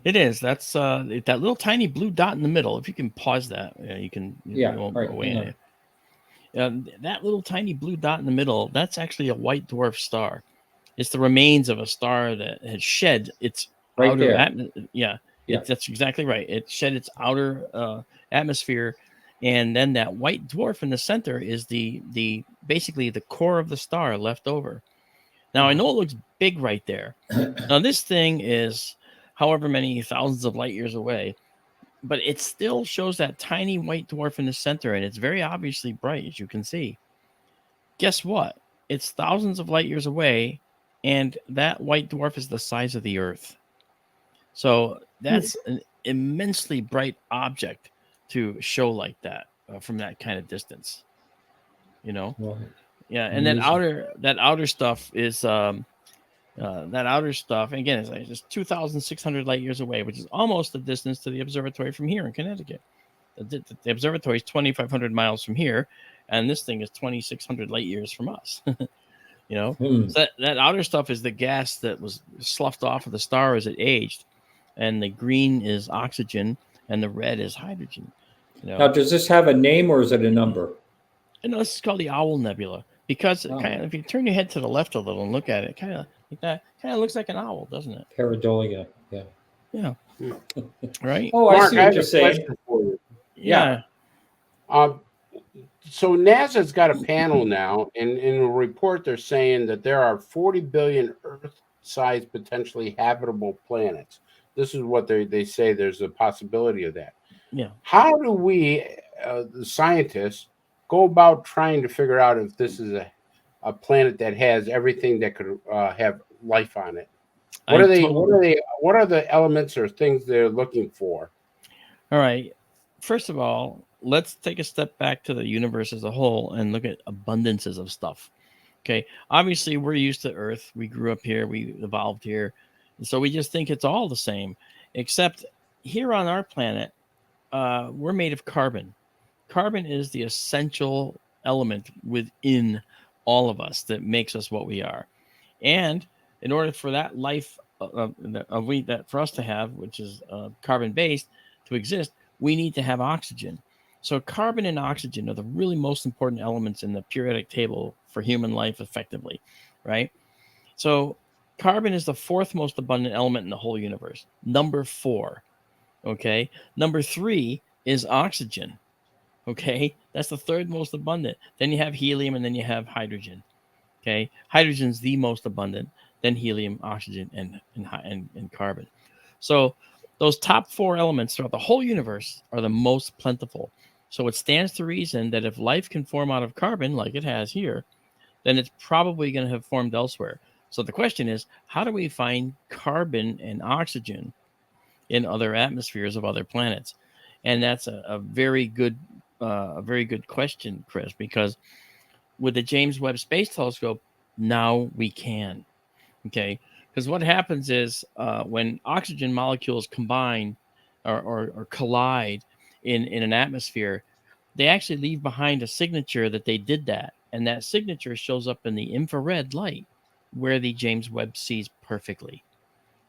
It is. That's that little tiny blue dot in the middle. If you can pause that, you can. Yeah, won't right. go away. That little tiny blue dot in the middle, that's actually a white dwarf star. It's the remains of a star that had shed its outer atmosphere. That's exactly right. It shed its outer atmosphere, and then that white dwarf in the center is the basically the core of the star left over. Now I know it looks big right there. Now this thing is however many thousands of light years away, but it still shows that tiny white dwarf in the center, and it's very obviously bright, as you can see. Guess what? It's thousands of light years away, and that white dwarf is the size of the Earth. So that's an immensely bright object to show like that from that kind of distance. Wow. Yeah, and that outer stuff is that outer stuff, again, is just 2,600 light years away, which is almost the distance to the observatory from here in Connecticut. The observatory is 2,500 miles from here, and this thing is 2,600 light years from us. So that outer stuff is the gas that was sloughed off of the star as it aged, and the green is oxygen and the red is hydrogen. Now, does this have a name or is it a number? This is called the Owl Nebula because it kind of, if you turn your head to the left a little and look at it, kind of like that, kind of looks like an owl, doesn't it? Pareidolia. Yeah. Right. Oh, Mark, I see what you're saying. For you. Yeah. So NASA's got a panel now, and in a report they're saying that there are 40 billion Earth-sized potentially habitable planets. This is what they say there's a possibility of that. Yeah. How do we, the scientists, go about trying to figure out if this is a planet that has everything that could have life on it? What are the elements or things they're looking for? All right. First of all, let's take a step back to the universe as a whole and look at abundances of stuff. Okay. Obviously, we're used to Earth. We grew up here. We evolved here. And so we just think it's all the same, except here on our planet, we're made of carbon. Carbon is the essential element within all of us that makes us what we are. And in order for that life that for us to have, which is carbon-based, to exist, we need to have oxygen. So carbon and oxygen are the really most important elements in the periodic table for human life effectively, right? So carbon is the fourth most abundant element in the whole universe. Number 4, okay? Number 3 is oxygen, okay? That's the third most abundant. Then you have helium, and then you have hydrogen, okay? Hydrogen's the most abundant, then helium, oxygen, and carbon. So those top 4 elements throughout the whole universe are the most plentiful. So it stands to reason that if life can form out of carbon, like it has here, then it's probably going to have formed elsewhere. So the question is, how do we find carbon and oxygen in other atmospheres of other planets? And that's a very good question, Chris, because with the James Webb Space Telescope, now we can. Okay, because what happens is when oxygen molecules combine or collide in an atmosphere, they actually leave behind a signature that they did that. And that signature shows up in the infrared light where the James Webb sees perfectly.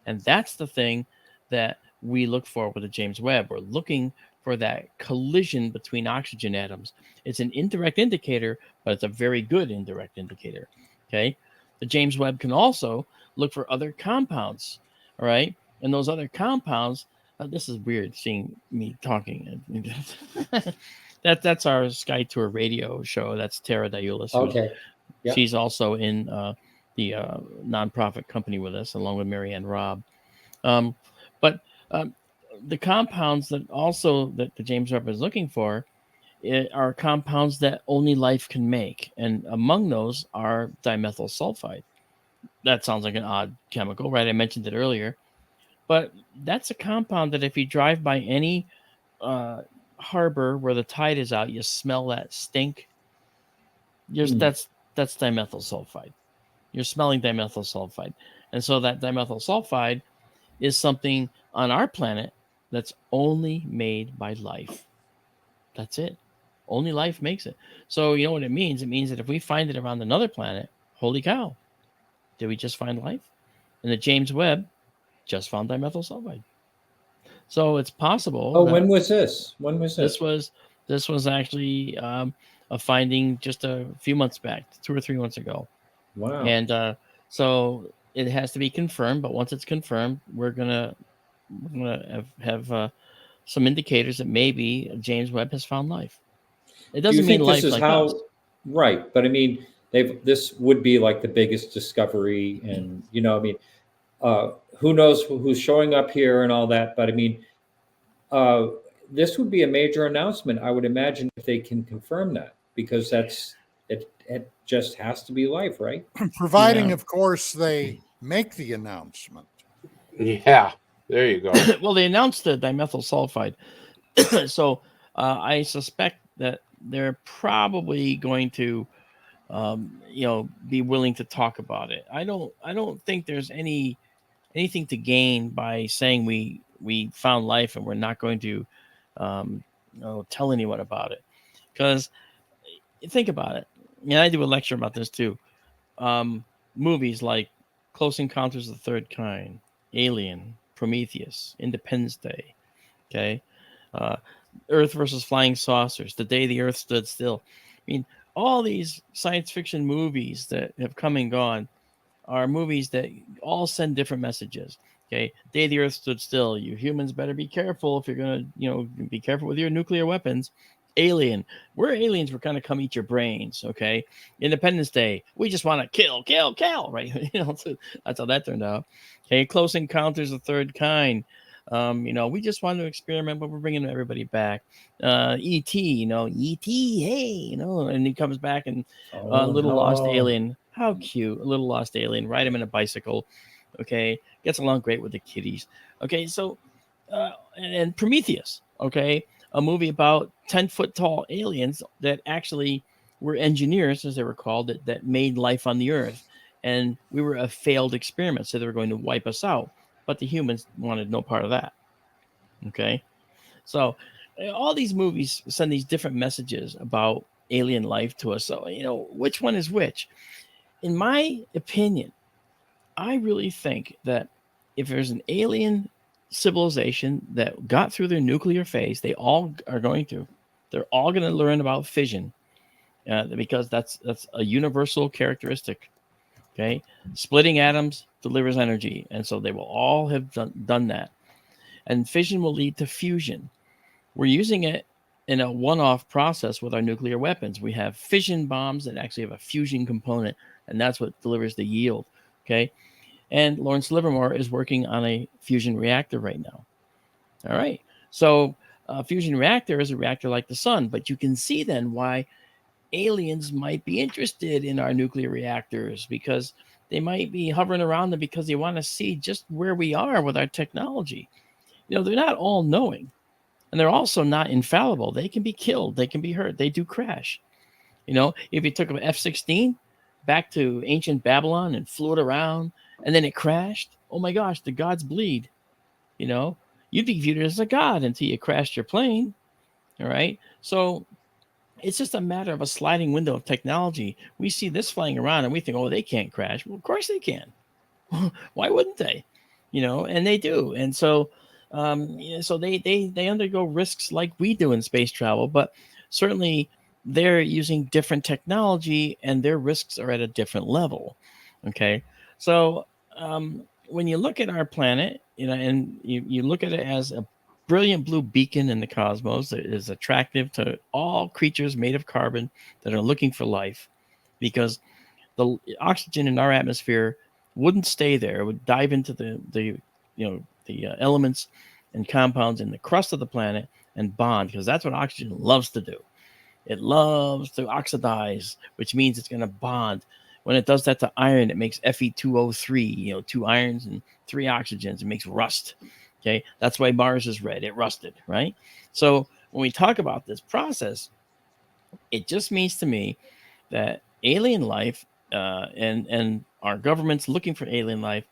And that's the thing that we look for with the James Webb. We're looking for that collision between oxygen atoms. It's an indirect indicator, but it's a very good indirect indicator. Okay. The James Webb can also look for other compounds. All right. And those other compounds, this is weird seeing me talking. That's our SkyTour radio show. That's Tara Diulis. Okay. Yep. She's also in the nonprofit company with us, along with Marianne Robb. But the compounds that the James Webb is looking for are compounds that only life can make. And among those are dimethyl sulfide. That sounds like an odd chemical, right? I mentioned it earlier. But that's a compound that if you drive by any harbor where the tide is out, you smell that stink. That's dimethyl sulfide. You're smelling dimethyl sulfide. And so that dimethyl sulfide is something on our planet that's only made by life. That's it. Only life makes it. So you know what it means? It means that if we find it around another planet, holy cow, did we just find life? And the James Webb just found dimethyl sulfide. So it's possible. Oh, when was this? This was actually a finding just a few months back, 2 or 3 months ago. Wow. And so it has to be confirmed. But once it's confirmed, we're gonna have some indicators that maybe James Webb has found life. It doesn't mean life like us. Right, but I mean, this would be like the biggest discovery, and who knows who's showing up here and all that. But I mean, this would be a major announcement, I would imagine, if they can confirm that, because it just has to be life, right? Providing, of course, they make the announcement. Yeah, there you go. Well, they announced the dimethyl sulfide, so I suspect that they're probably going to, be willing to talk about it. I don't think there's anything to gain by saying we found life and we're not going to, tell anyone about it. Because think about it. I do a lecture about this too. movies like Close Encounters of the Third Kind, Alien, Prometheus, Independence Day, okay, Earth versus Flying Saucers, The Day the Earth Stood Still. I mean, all these science fiction movies that have come and gone are movies that all send different messages. Okay, Day the Earth Stood Still. You humans better be careful if you're gonna, be careful with your nuclear weapons. Alien, we're aliens. We're gonna come eat your brains. Okay, Independence Day. We just want to kill, right? So that's how that turned out. Okay, Close Encounters of the Third Kind. We just want to experiment, but we're bringing everybody back. E.T., E.T., hey, and he comes back and little lost alien. How cute, a little lost alien. Ride him in a bicycle. Okay, gets along great with the kiddies. Okay, so and Prometheus. Okay, a movie about 10-foot tall aliens that actually were engineers, as they were called, that made life on the Earth, and we were a failed experiment, so they were going to wipe us out. But the humans wanted no part of that. Okay, so all these movies send these different messages about alien life to us. So which one is which? In my opinion, I really think that if there's an alien civilization that got through their nuclear phase, they all are going to. They're all going to learn about fission because that's a universal characteristic. Okay, splitting atoms delivers energy, and so they will all have done that. And fission will lead to fusion. We're using it in a one-off process with our nuclear weapons. We have fission bombs that actually have a fusion component, and that's what delivers the yield. Okay, and Lawrence Livermore is working on a fusion reactor right now. All right, so a fusion reactor is a reactor like the sun, but you can see then why aliens might be interested in our nuclear reactors, because they might be hovering around them because they want to see just where we are with our technology. They're not all knowing, and they're also not infallible. They can be killed, they can be hurt, they do crash. If you took an F-16 back to ancient Babylon and flew it around and then it crashed, oh my gosh, the gods bleed. You'd be viewed as a god until you crashed your plane. All right, so it's just a matter of a sliding window of technology. We see this flying around and we think, oh, they can't crash. Well, of course they can. Why wouldn't they? And they do. And so, so they undergo risks like we do in space travel, but certainly they're using different technology and their risks are at a different level. Okay. So when you look at our planet, and you look at it as a brilliant blue beacon in the cosmos that is attractive to all creatures made of carbon that are looking for life, because the oxygen in our atmosphere wouldn't stay there. It would dive into the elements and compounds in the crust of the planet and bond, because that's what oxygen loves to do. It loves to oxidize, which means it's going to bond. When it does that to iron, it makes Fe2O3, 2 irons and 3 oxygens. It makes rust. Okay, that's why Mars is red. It rusted, right? So when we talk about this process, it just means to me that alien life and our governments looking for alien life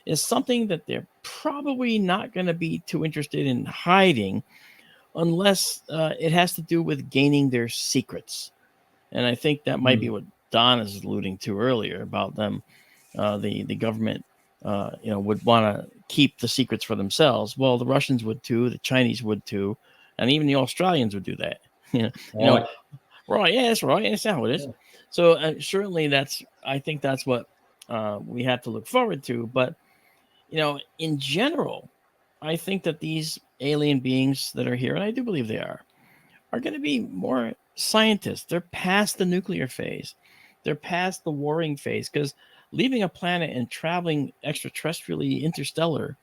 is something that they're probably not going to be too interested in hiding unless it has to do with gaining their secrets. And I think that might be what Don is alluding to earlier about them, the government would want to keep the secrets for themselves. Well, the Russians would too, the Chinese would too, and even the Australians would do that. Right? Yeah, that's right. That's how it is. Yeah. So certainly, I think that's what we have to look forward to. But in general, I think that these alien beings that are here, and I do believe they are going to be more scientists. They're past the nuclear phase. They're past the warring phase, because leaving a planet and traveling extraterrestrially interstellar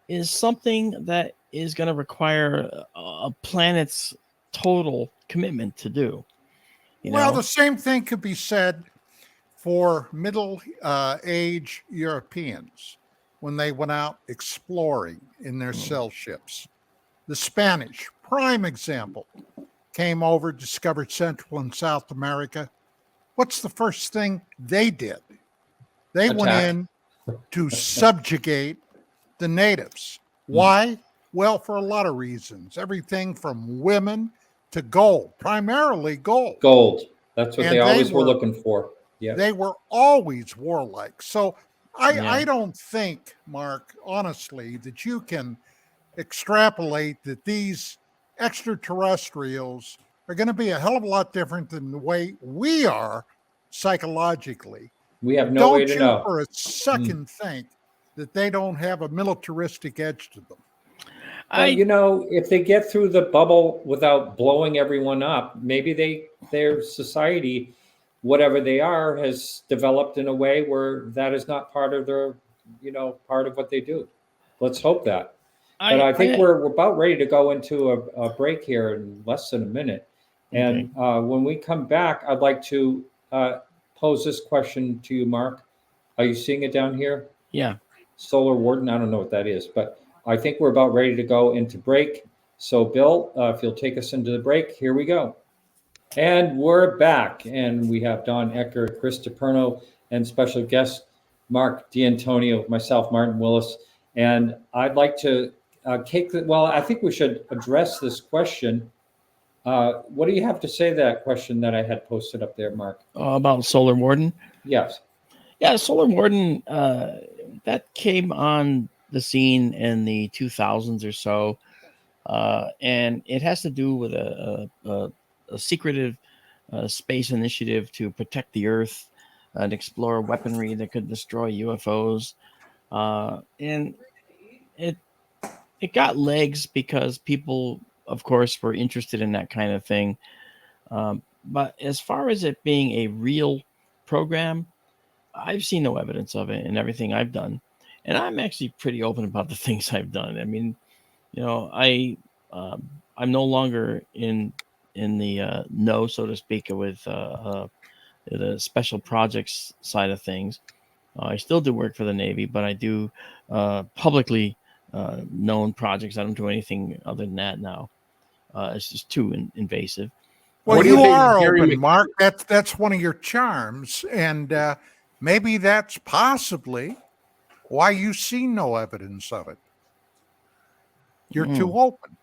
is something that is going to require a planet's total commitment to do. Well, the same thing could be said for middle age Europeans when they went out exploring in their sail ships. The Spanish, prime example, came over, discovered Central and South America. What's the first thing they did? They went in to subjugate the natives. Why? Well, for a lot of reasons. Everything from women to gold, primarily gold. Gold. That's what they always were looking for. They were always warlike. So I don't think, Mark, honestly, that you can extrapolate that these extraterrestrials are going to be a hell of a lot different than the way we are psychologically. We have no way to know. Don't you for a second think that they don't have a militaristic edge to them. Well, if they get through the bubble without blowing everyone up, maybe their society, whatever they are, has developed in a way where that is not part of their, part of what they do. Let's hope that. But I think we're about ready to go into a break here in less than a minute. And when we come back, I'd like to pose this question to you, Mark. Are you seeing it down here? Yeah. Solar Warden, I don't know what that is, but I think we're about ready to go into break. So, Bill, if you'll take us into the break, here we go. And we're back. And we have Don Ecker, Chris Deperno, and special guest Marc D'Antonio, myself, Martin Willis. And I'd like to I think we should address this question. What do you have to say to that question that I had posted up there, Mark? About Solar Warden? Yes. Yeah, Solar Warden, that came on the scene in the 2000s or so. And it has to do with a secretive space initiative to protect the Earth and explore weaponry that could destroy UFOs. And it got legs because people, of course, were interested in that kind of thing. But as far as it being a real program, I've seen no evidence of it in everything I've done. And I'm actually pretty open about the things I've done. I mean, I'm no longer in the know, so to speak, with the special projects side of things. I still do work for the Navy, but I do publicly known projects. I don't do anything other than that now. It's just too invasive. Well, you are open, Mark. That's one of your charms, and maybe that's possibly why you see no evidence of it. You're too open.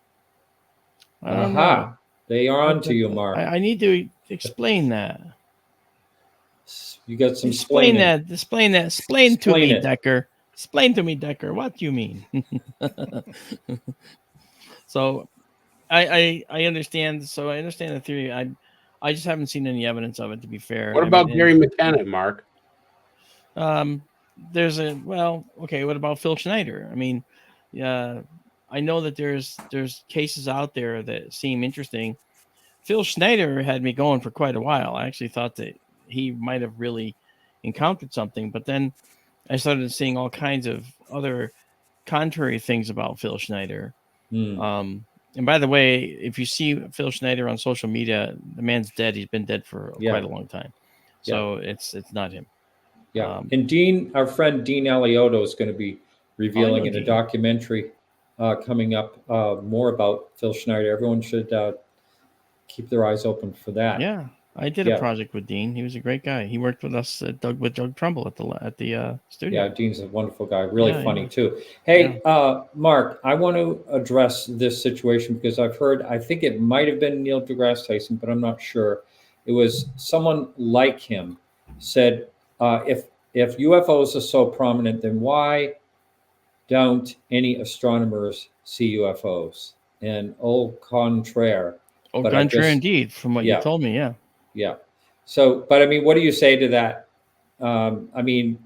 I don't know. They are on to you, Mark. I need to explain that. You got some explain that. Explain to me, Decker. Explain to me, Decker. What do you mean? So, I understand. So I understand the theory. I just haven't seen any evidence of it. To be fair. What about Gary McKenna, Mark? What about Phil Schneider? I mean, I know that there's cases out there that seem interesting. Phil Schneider had me going for quite a while. I actually thought that he might have really encountered something, but then I started seeing all kinds of other contrary things about Phil Schneider. And by the way, if you see Phil Schneider on social media, the man's dead. He's been dead for quite a long time. So it's not him. Yeah. And our friend Dean Alioto is going to be revealing in a documentary coming up more about Phil Schneider. Everyone should keep their eyes open for that. Yeah. I did a project with Dean. He was a great guy. He worked with us with Doug Trumbull at the studio. Yeah, Dean's a wonderful guy. Really funny too. Hey, Mark, I want to address this situation because I think it might have been Neil deGrasse Tyson, but I'm not sure. It was someone like him said, if UFOs are so prominent, then why don't any astronomers see UFOs? And au contraire. Au contraire, indeed, from what you told me, Yeah. So, but I mean, what do you say to that? I mean,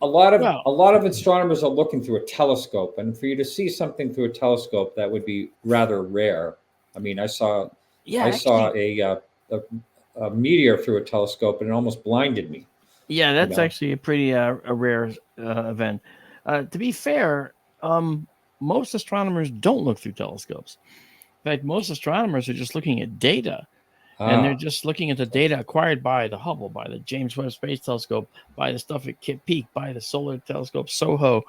a lot of astronomers are looking through a telescope, and for you to see something through a telescope, that would be rather rare. I mean, I saw a meteor through a telescope, and it almost blinded me. Yeah, that's actually a pretty a rare event. To be fair, most astronomers don't look through telescopes. In fact, most astronomers are just looking at data. And they're just looking at the data acquired by the Hubble, by the James Webb Space Telescope, by the stuff at Kitt Peak, by the Solar Telescope SOHO,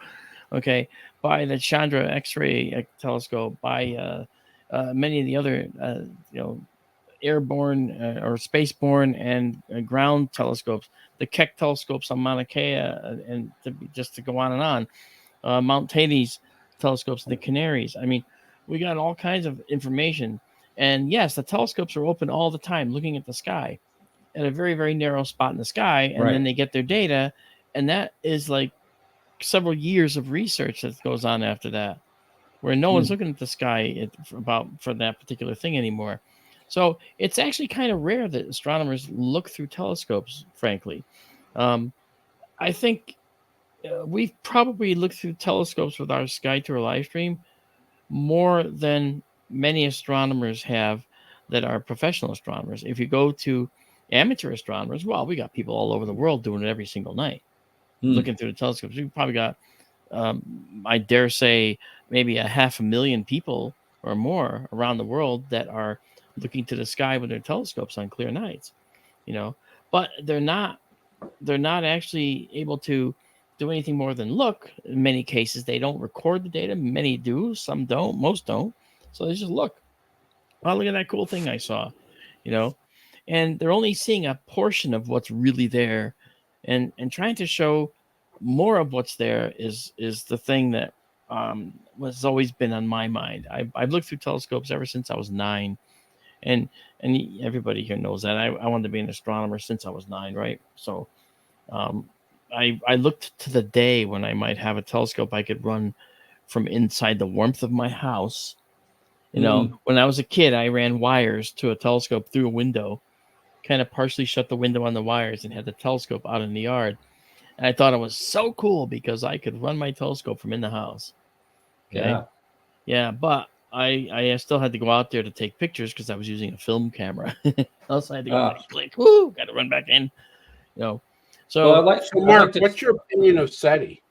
by the Chandra X-ray Telescope, by many of the other, airborne or spaceborne and ground telescopes, the Keck telescopes on Mauna Kea, and just to go on and on, Mount Tates telescopes, the Canaries. I mean, we got all kinds of information. And yes, the telescopes are open all the time looking at the sky. at a very, very narrow spot in the sky, and then they get their data, and that is like several years of research that goes on after that, where no one's looking at the sky for that particular thing anymore. So it's actually kind of rare that astronomers look through telescopes, frankly. I think we've probably looked through telescopes with our SkyTour LiveStream more than many astronomers have that are professional astronomers. If you go to amateur astronomers, well, we got people all over the world doing it every single night, looking through the telescopes. We've probably got, I dare say, maybe 500,000 people or more around the world that are looking to the sky with their telescopes on clear nights, but they're not actually able to do anything more than look. In many cases, they don't record the data. Many do, some don't, most don't. So they just look. Oh, look at that cool thing I saw, and they're only seeing a portion of what's really there, and trying to show more of what's there is the thing that has always been on my mind. I've looked through telescopes ever since I was 9, and everybody here knows that I wanted to be an astronomer since I was 9, right? So I looked to the day when I might have a telescope I could run from inside the warmth of my house. When I was a kid, I ran wires to a telescope through a window, kind of partially shut the window on the wires, and had the telescope out in the yard. And I thought it was so cool because I could run my telescope from in the house. Okay. Yeah. But I still had to go out there to take pictures because I was using a film camera. Also, I had to go click. Woo! Got to run back in. So, Mark, what's your opinion of SETI?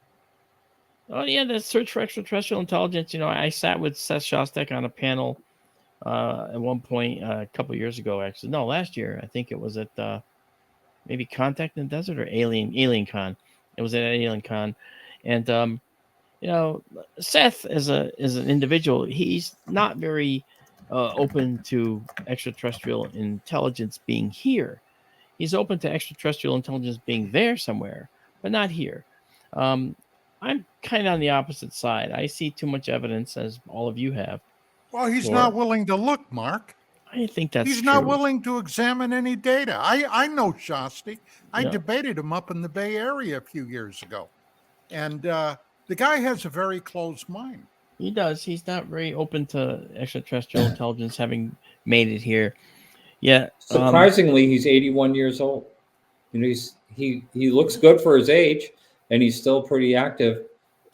Oh yeah, the Search for Extraterrestrial Intelligence. I sat with Seth Shostak on a panel at one point a couple years ago. Actually, no, last year. I think it was at maybe Contact in the Desert or Alien Con. It was at Alien Con, and Seth as an individual, he's not very open to extraterrestrial intelligence being here. He's open to extraterrestrial intelligence being there somewhere, but not here. I'm kind of on the opposite side. I see too much evidence, as all of you have. Well, he's not willing to look, Mark. I think that's He's true. not willing to examine any data. I know Shostak. I debated him up in the Bay Area a few years ago. And the guy has a very closed mind. He does. He's not very open to extraterrestrial intelligence having made it here. Yeah. Surprisingly, he's 81 years old. He looks good for his age, and he's still pretty active.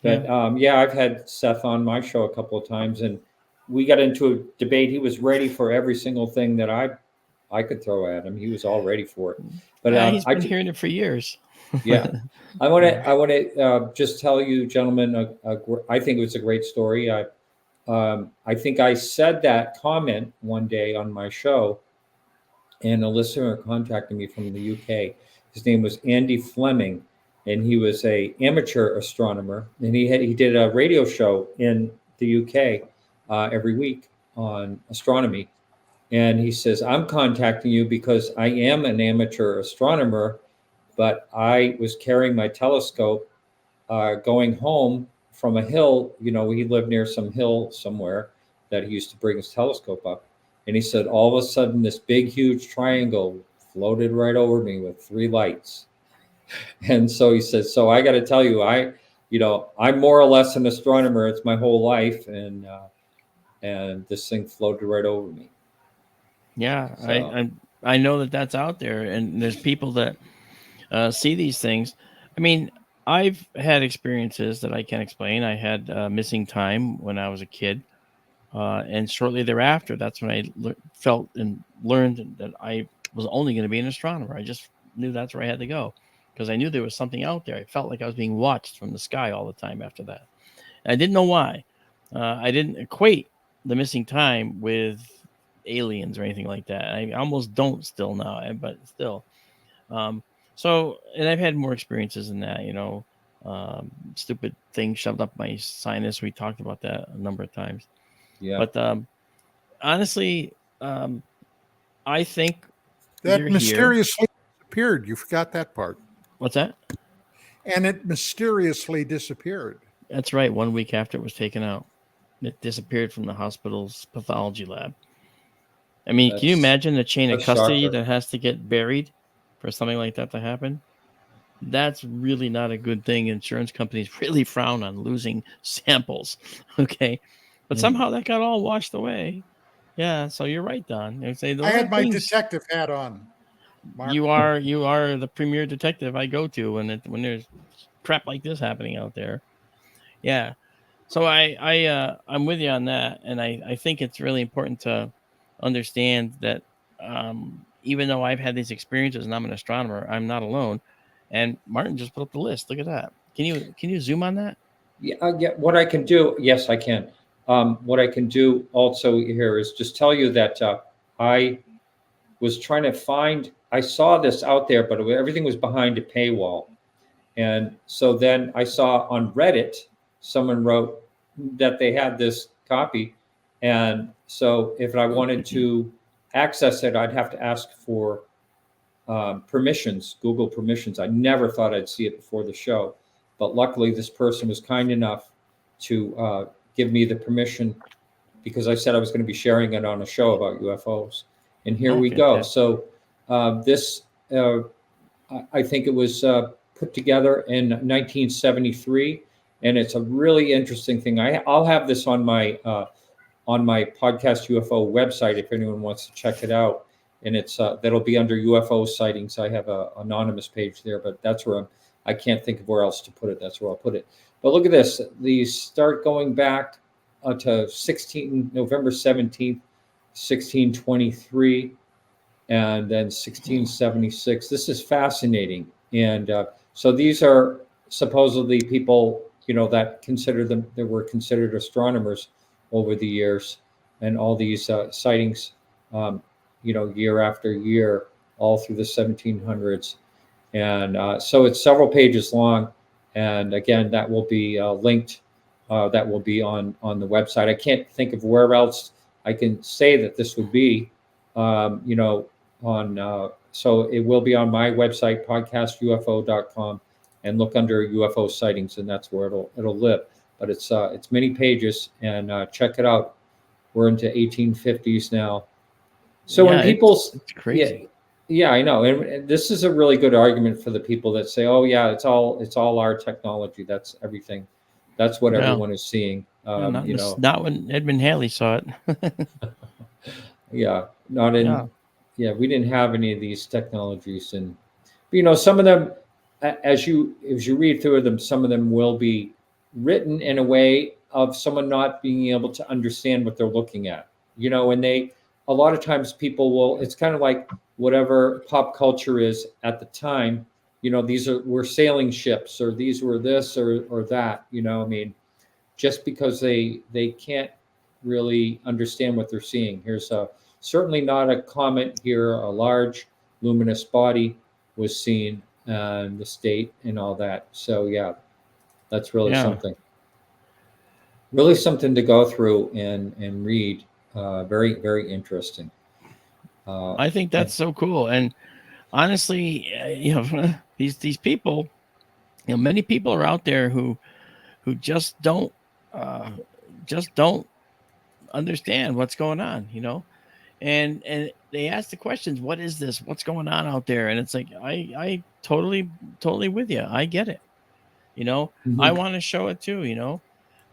But I've had Seth on my show a couple of times, and we got into a debate. He was ready for every single thing that I could throw at him. He was all ready for it. But he's been hearing it for years. I want to just tell you, gentlemen, I think it was a great story. I think I said that comment one day on my show, and a listener contacted me from the UK. His name was Andy Fleming, and he was a amateur astronomer, and he did a radio show in the UK every week on astronomy. And he says, I'm contacting you because I am an amateur astronomer, but I was carrying my telescope going home from a hill. He lived near some hill somewhere that he used to bring his telescope up. And he said, all of a sudden, this big, huge triangle floated right over me with 3 lights. And so he says, so I got to tell you, I'm more or less an astronomer. It's my whole life. And this thing floated right over me. Yeah, so. I know that's out there, and there's people that see these things. I mean, I've had experiences that I can't explain. I had missing time when I was a kid, and shortly thereafter, that's when I felt and learned that I was only going to be an astronomer. I just knew that's where I had to go because I knew there was something out there. I felt like I was being watched from the sky all the time after that. And I didn't know why. I didn't equate the missing time with aliens or anything like that. I almost don't still now, but still. So, and I've had more experiences in that, stupid thing shoved up my sinus. We talked about that a number of times. Yeah. But honestly, I think that mysteriously disappeared. You forgot that part. What's that? And it mysteriously disappeared. That's right. 1 week after it was taken out, it disappeared from the hospital's pathology lab. I mean, can you imagine the chain of that's custody shocker. that has to get buried for something like that to happen? That's really not a good thing. Insurance companies really frown on losing samples. Okay. But somehow that got all washed away. Yeah. So you're right, Don. They say I had my detective hat on. Mark. You are the premier detective I go to when there's crap like this happening out there. Yeah. So I'm with you on that. And I think it's really important to understand that even though I've had these experiences and I'm an astronomer, I'm not alone. And Martin just put up the list. Look at that. Can you zoom on that? Yeah, what I can do, yes, I can. What I can do also here is just tell you that I was trying to find, I saw this out there, but everything was behind a paywall. And so then I saw on Reddit, someone wrote that they had this copy. And so if I wanted to access it, I'd have to ask for permissions, Google permissions. I never thought I'd see it before the show, but luckily this person was kind enough to give me the permission because I said I was going to be sharing it on a show about UFOs. And here we go. So this, I think it was put together in 1973, and it's a really interesting thing. I'll have this on my podcast UFO website if anyone wants to check it out. And it's that'll be under UFO sightings. I have an anonymous page there, but that's where I can't think of where else to put it. That's where I'll put it. But look at this. These start going back to November 17th, 1623, and then 1676. This is fascinating. And so these are supposedly people, that were considered astronomers over the years, and all these sightings. Year after year, all through the 1700s. And so it's several pages long. And again, that will be linked. That will be on the website. I can't think of where else I can say that this would be, so it will be on my website, podcastufo.com, and look under UFO sightings, and that's where it'll live. But it's many pages, and check it out. We're into 1850s now. So when people, it's crazy. Yeah, I know, and this is a really good argument for the people that say, "Oh, yeah, it's all our technology. That's everything. That's what everyone is seeing." Not when Edmund Halley saw it. Yeah, not in. Yeah, we didn't have any of these technologies, and some of them, as you read through them, some of them will be written in a way of someone not being able to understand what they're looking at. And a lot of times people will, it's kind of like whatever pop culture is at the time, these were sailing ships, or these were this or that, just because they can't really understand what they're seeing. Here's certainly not a comet here. A large luminous body was seen in the state and all that. So yeah, that's really something. Really something to go through and read. Very, very interesting. I think that's so cool. And honestly, these people, many people are out there who just don't understand what's going on, and they ask the questions, what is this? What's going on out there? And it's like, I totally with you. I get it. I want to show it too,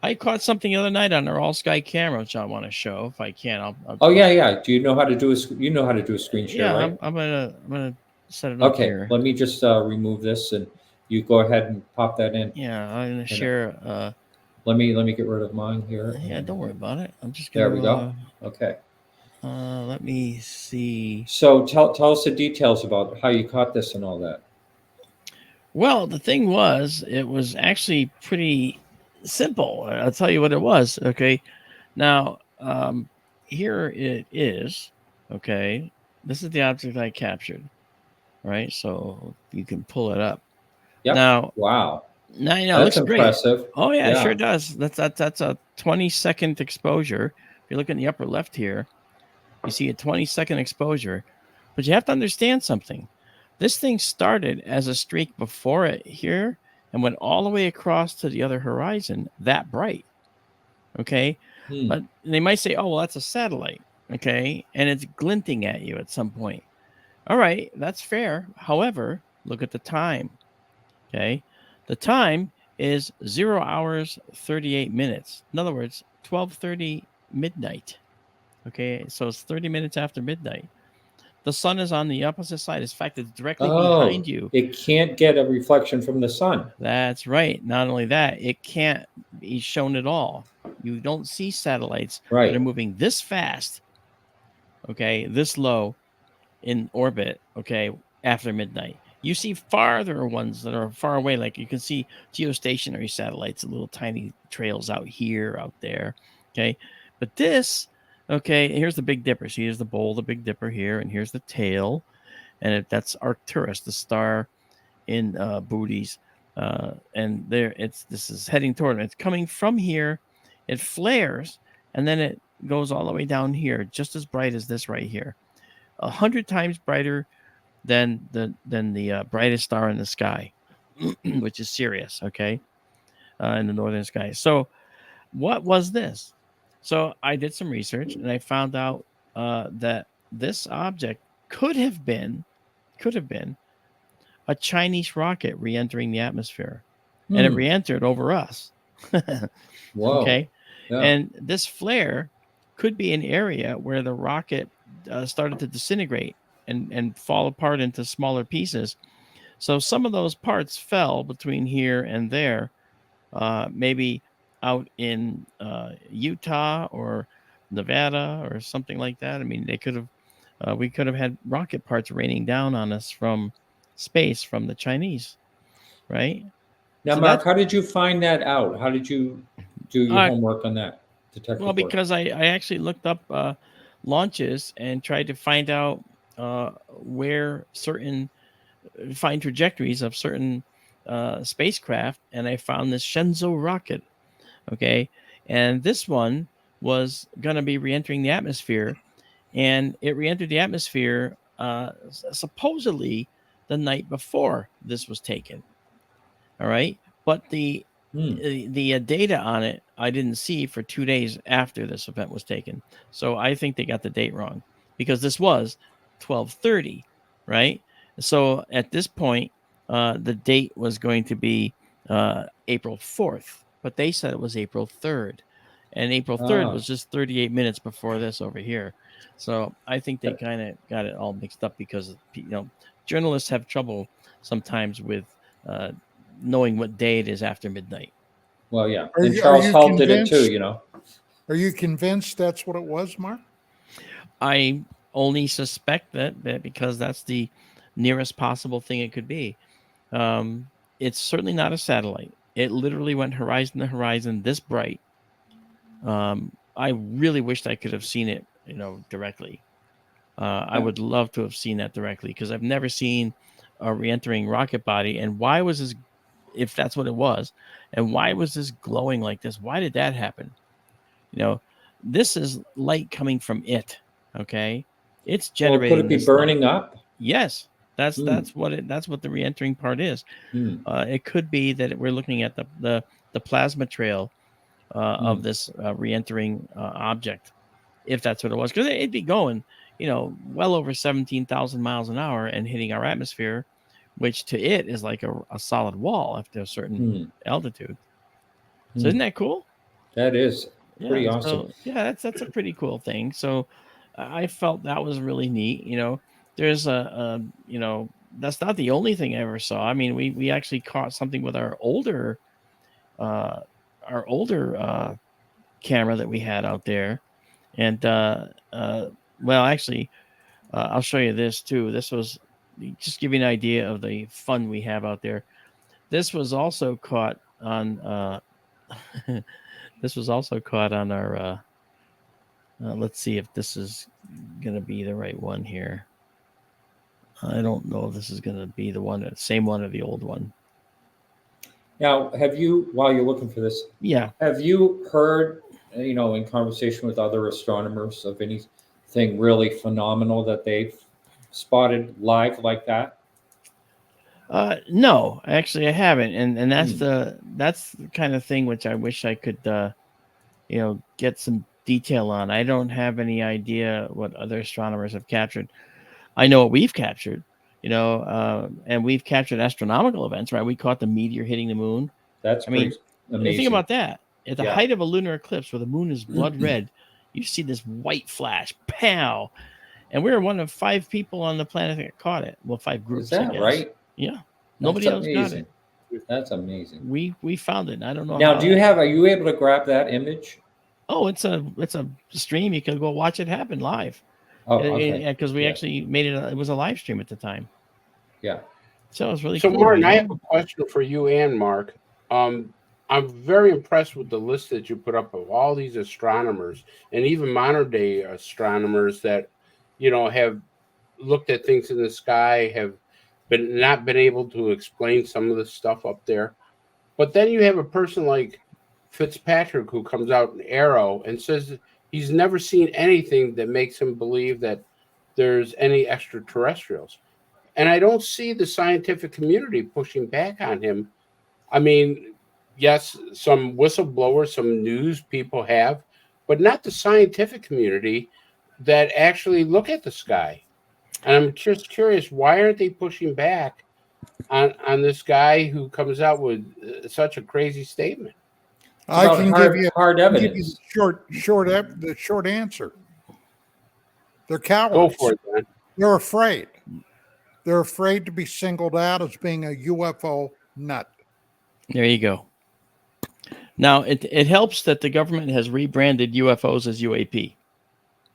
I caught something the other night on our all sky camera, which I want to show if I can. I'll yeah. Do you know how to do a screen share? Yeah, right? I'm gonna set it up here. Let me just remove this, and you go ahead and pop that in. Yeah, I'm gonna share. Let me get rid of mine here. Yeah, don't worry about it. I'm just gonna. There we go. Okay. Let me see. So tell us the details about how you caught this and all that. Well, the thing was, it was actually pretty simple. I'll tell you what it was. Okay. Now, here it is. Okay. This is the object I captured. Right. So you can pull it up. Yeah. Now, wow. Now, that's it looks impressive. Great. Oh yeah, it sure does. That's a 20-second exposure. If you look in the upper left here, you see a 20-second exposure. But you have to understand something. This thing started as a streak before it here and went all the way across to the other horizon, that bright. Okay. But they might say, oh, well, that's a satellite. okay, and it's glinting at you at some point. All right, that's fair. However, look at the time. Okay, the time is 0 hours 38 minutes. In other words, 12:30 midnight. Okay, so it's 30 minutes after midnight. The sun is on the opposite side. In fact, it's directly behind you. It can't get a reflection from the sun. That's right. Not only that, it can't be shown at all. You don't see satellites that are moving this fast, okay, this low in orbit, okay, after midnight. You see farther ones that are far away, like you can see geostationary satellites, little tiny trails out here, out there, okay? But this, okay, here's the Big Dipper. So here's the bowl, the Big Dipper here, and here's the tail, and that's Arcturus, the star in Booties, and there this is heading toward it. It's coming from here, it flares, and then it goes all the way down here, just as bright as this right here, 100 times brighter than the brightest star in the sky, which is Sirius, okay, in the northern sky. So what was this? So I did some research and I found out that this object could have been a Chinese rocket re-entering the atmosphere, and it re-entered over us. Whoa. Okay, and this flare could be an area where the rocket started to disintegrate and fall apart into smaller pieces. So some of those parts fell between here and there, maybe out in Utah or Nevada or something like that. I mean, they could have, we could have had rocket parts raining down on us from space from the Chinese, right? Now, So Mark, how did you find that out? How did you do your homework on that? Detective well, work? because I actually looked up launches and tried to find out where find trajectories of certain spacecraft, and I found this Shenzhou rocket. Okay, and this one was going to be re-entering the atmosphere, and it re-entered the atmosphere supposedly the night before this was taken. All right, but the data on it I didn't see for 2 days after this event was taken. So I think they got the date wrong, because this was 12:30, right? So at this point, the date was going to be April 4th, but they said it was April 3rd. And April 3rd was just 38 minutes before this over here. So I think they kind of got it all mixed up, because, you know, journalists have trouble sometimes with knowing what day it is after midnight. Well, yeah. And Charles Hull did it too, you know. Are you convinced that's what it was, Mark? I only suspect that because that's the nearest possible thing it could be. It's certainly not a satellite. It literally went horizon to horizon this bright. I really wished I could have seen it, you know, directly. I would love to have seen that directly, because I've never seen a re-entering rocket body. And why was this, if that's what it was, and why was this glowing like this? Why did that happen? You know, this is light coming from it. Okay, it's generating. Could it be burning up? Yes, that's what the re-entering part is. It could be that we're looking at the plasma trail of this re-entering object, if that's what it was, because it'd be going, you know, well over 17,000 miles an hour and hitting our atmosphere, which to it is like a solid wall after a certain altitude. So isn't that cool? That is pretty awesome. So, yeah, that's a pretty cool thing. So I felt that was really neat. You know, there's you know, that's not the only thing I ever saw. I mean, we actually caught something with our older camera that we had out there. And well, actually, I'll show you this too. This was just give you an idea of the fun we have out there. This was also caught on this was also caught on our let's see if this is gonna be the right one here. I don't know if this is gonna be the one, the same one or the old one. Now, have you, while you're looking for this, have you heard, you know, in conversation with other astronomers, of anything really phenomenal that they've spotted live like that? No, actually I haven't, and that's the kind of thing which I wish I could you know, get some detail on. I don't have any idea what other astronomers have captured. I know what we've captured, and we've captured astronomical events, right? We caught the meteor hitting the moon. That's pretty amazing. Think about that. At the height of a lunar eclipse where the moon is blood red, you see this white flash, pow. And we were one of 5 people on the planet that caught it. Well, 5 groups. Is that right? Yeah. Nobody else got it. That's amazing. We found it. I don't know. Now, are you able to grab that image? Oh, it's a stream. You can go watch it happen live. Oh, okay. Because we actually made it. It was a live stream at the time. Yeah. So it was really cool. So, Martin, I have a question for you and Mark. I'm very impressed with the list that you put up of all these astronomers and even modern day astronomers that, have looked at things in the sky, have not been able to explain some of the stuff up there. But then you have a person like Fitzpatrick who comes out in Arrow and says that he's never seen anything that makes him believe that there's any extraterrestrials. And I don't see the scientific community pushing back on him. I mean, yes, some whistleblowers, some news people have, but not the scientific community that actually look at the sky. And I'm just curious, why aren't they pushing back on this guy who comes out with such a crazy statement? I can give you hard evidence. The short answer. They're cowards. Go for it, man. They're afraid. They're afraid to be singled out as being a UFO nut. There you go. Now, it helps that the government has rebranded UFOs as UAP,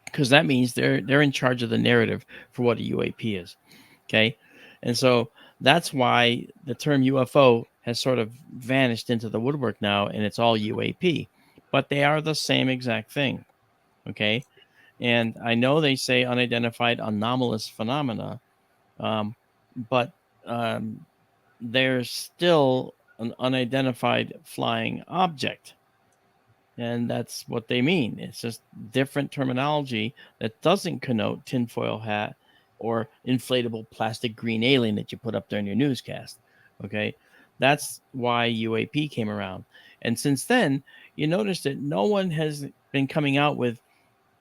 because that means they're in charge of the narrative for what a UAP is. Okay, and so that's why the term UFO has sort of vanished into the woodwork now, and it's all UAP, but they are the same exact thing. Okay, and I know they say unidentified anomalous phenomena, but there's still an unidentified flying object. And that's what they mean. It's just different terminology that doesn't connote tinfoil hat or inflatable plastic green alien that you put up there in your newscast. Okay. That's why UAP came around. And since then, you notice that no one has been coming out with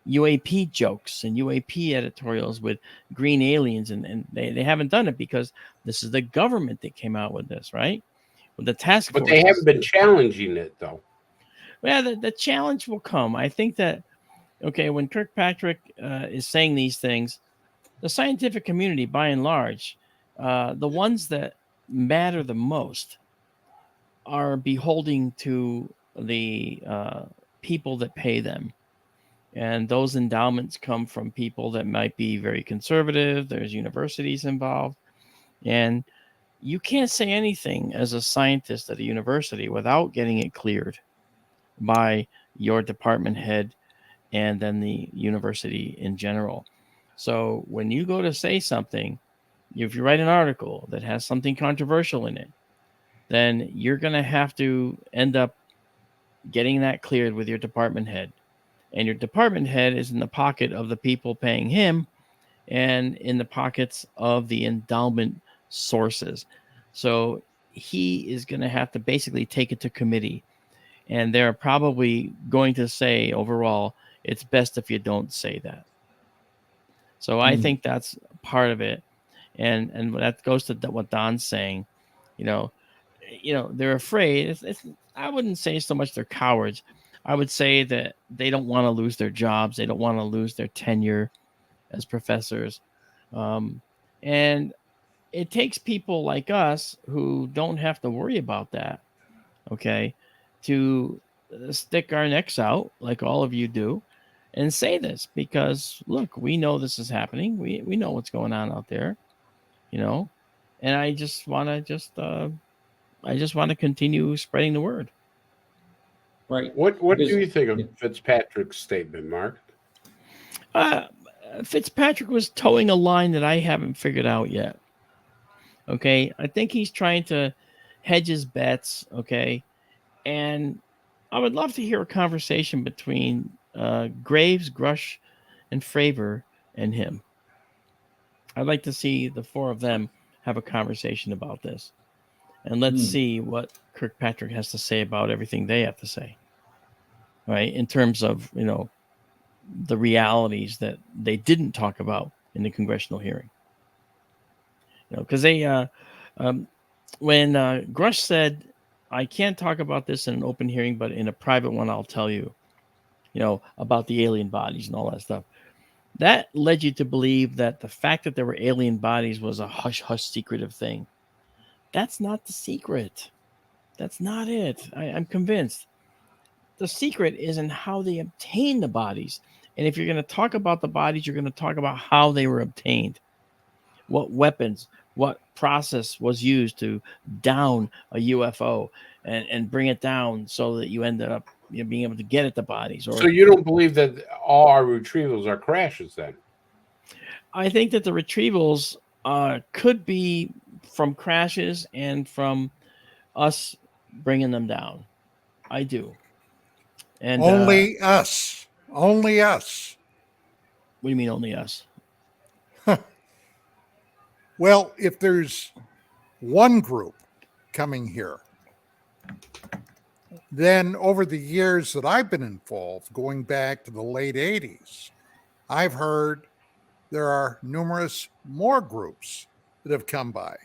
UAP jokes and UAP editorials with green aliens. And they haven't done it because this is the government that came out with this, right? With the task force. But they haven't been challenging it, though. Well, the challenge will come. I think that, when Kirkpatrick is saying these things, the scientific community, by and large, the ones that matter the most are beholding to the people that pay them. And those endowments come from people that might be very conservative. There's universities involved. And you can't say anything as a scientist at a university without getting it cleared by your department head and then the university in general. So when you go to say something, if you write an article that has something controversial in it, then you're going to have to end up getting that cleared with your department head. And your department head is in the pocket of the people paying him and in the pockets of the endowment sources. So he is going to have to basically take it to committee. And they're probably going to say overall, it's best if you don't say that. So I think that's part of it. And that goes to what Don's saying. They're afraid. I wouldn't say so much they're cowards. I would say that they don't want to lose their jobs. They don't want to lose their tenure as professors. And it takes people like us who don't have to worry about that, to stick our necks out like all of you do and say this, because look, we know this is happening. We know what's going on out there, and I just want to continue spreading the word. Right. What do you think of Fitzpatrick's statement, Mark? Fitzpatrick was towing a line that I haven't figured out yet. Okay. I think he's trying to hedge his bets. Okay. And I would love to hear a conversation between Graves, Grush, and Fravor and him. I'd like to see the 4 of them have a conversation about this. And let's see what Kirkpatrick has to say about everything they have to say. Right? In terms of, the realities that they didn't talk about in the congressional hearing. Because when Grush said, I can't talk about this in an open hearing, but in a private one, I'll tell you, about the alien bodies and all that stuff. That led you to believe that the fact that there were alien bodies was a hush-hush secretive thing. That's not the secret. That's not it. I'm convinced. The secret is in how they obtain the bodies. And if you're going to talk about the bodies, you're going to talk about how they were obtained. What weapons, what process was used to down a UFO and bring it down so that you ended up being able to get at the bodies. So you don't believe that all our retrievals are crashes then? I think that the retrievals could be from crashes and from us bringing them down. I do. And only us. Only us. What do you mean only us? Well, if there's one group coming here, then over the years that I've been involved, going back to the late 80s, I've heard there are numerous more groups that have come by.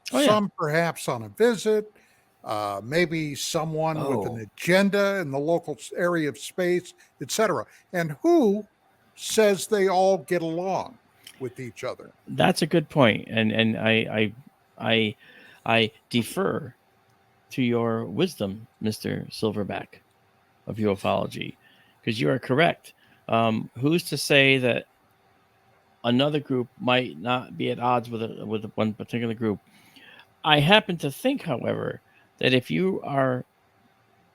Some perhaps on a visit, maybe someone with an agenda in the local area of space, etc. And who says they all get along with each other? That's a good point, and I defer to your wisdom, Mr. Silverback of ufology, because you are correct. Who's to say that another group might not be at odds with one particular group? I happen to think, however, that if you are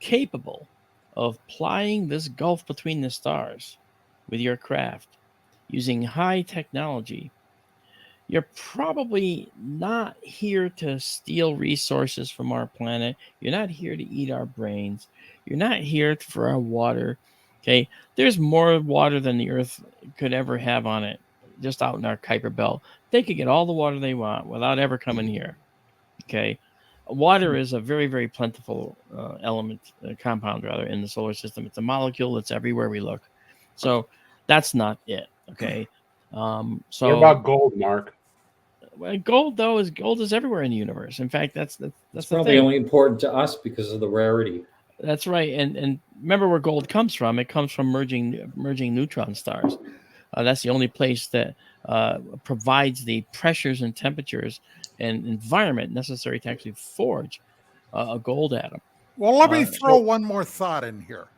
capable of plying this gulf between the stars with your craft using high technology, you're probably not here to steal resources from our planet. You're not here to eat our brains. You're not here for our water. Okay, there's more water than the Earth could ever have on it, just out in our Kuiper Belt. They could get all the water they want without ever coming here. Okay, water is a very, very plentiful compound rather in the solar system. It's a molecule that's everywhere we look. So that's not it. Okay. So what about gold, Mark? Well, gold is everywhere in the universe. In fact, that's probably only important to us because of the rarity. That's right. And remember where gold comes from. It comes from merging neutron stars. That's the only place that provides the pressures and temperatures and environment necessary to actually forge a gold atom. Well, let me throw one more thought in here.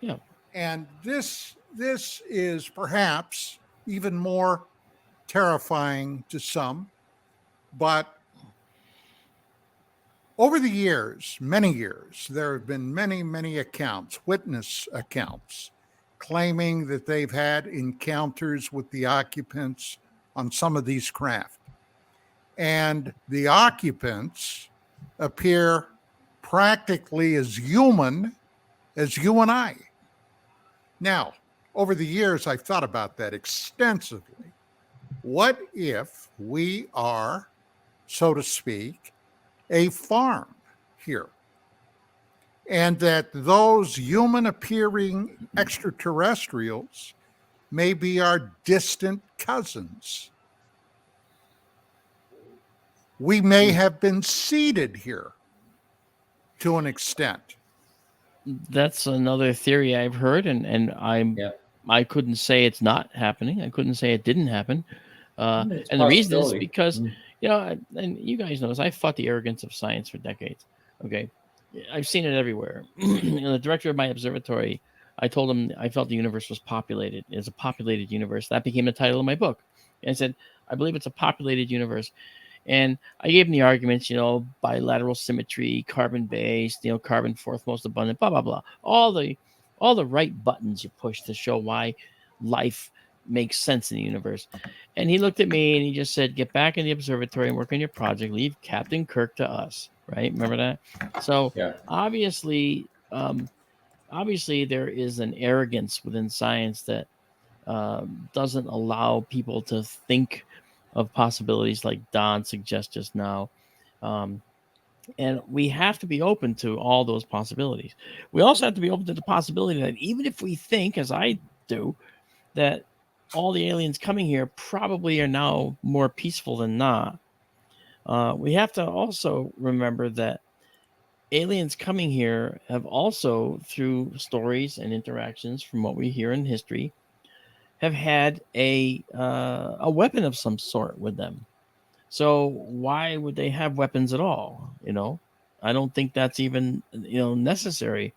Yeah. And this is perhaps even more terrifying to some, but over the years, many years, there have been many accounts, witness accounts, claiming that they've had encounters with the occupants on some of these craft. And the occupants appear practically as human as you and I. Now, over the years, I've thought about that extensively. What if we are, so to speak, a farm here? And that those human-appearing extraterrestrials may be our distant cousins. We may have been seeded here to an extent. That's another theory I've heard, and I couldn't say it's not happening. I couldn't say it didn't happen. And the reason is because, and you guys know this, I fought the arrogance of science for decades. Okay. I've seen it everywhere. The director of my observatory, I told him I felt the universe was populated. It's a populated universe. That became the title of my book. And I said, I believe it's a populated universe. And I gave him the arguments, bilateral symmetry, carbon-based, carbon fourth most abundant, blah, blah, blah. All the right buttons you push to show why life makes sense in the universe. And he looked at me and he just said, get back in the observatory and work on your project. Leave Captain Kirk to us. Right? Remember that? So obviously there is an arrogance within science that doesn't allow people to think of possibilities like Don suggests just now. And we have to be open to all those possibilities. We also have to be open to the possibility that even if we think, as I do, that all the aliens coming here probably are now more peaceful than not. We have to also remember that aliens coming here have also, through stories and interactions from what we hear in history, have had a weapon of some sort with them. So why would they have weapons at all? I don't think that's even necessary.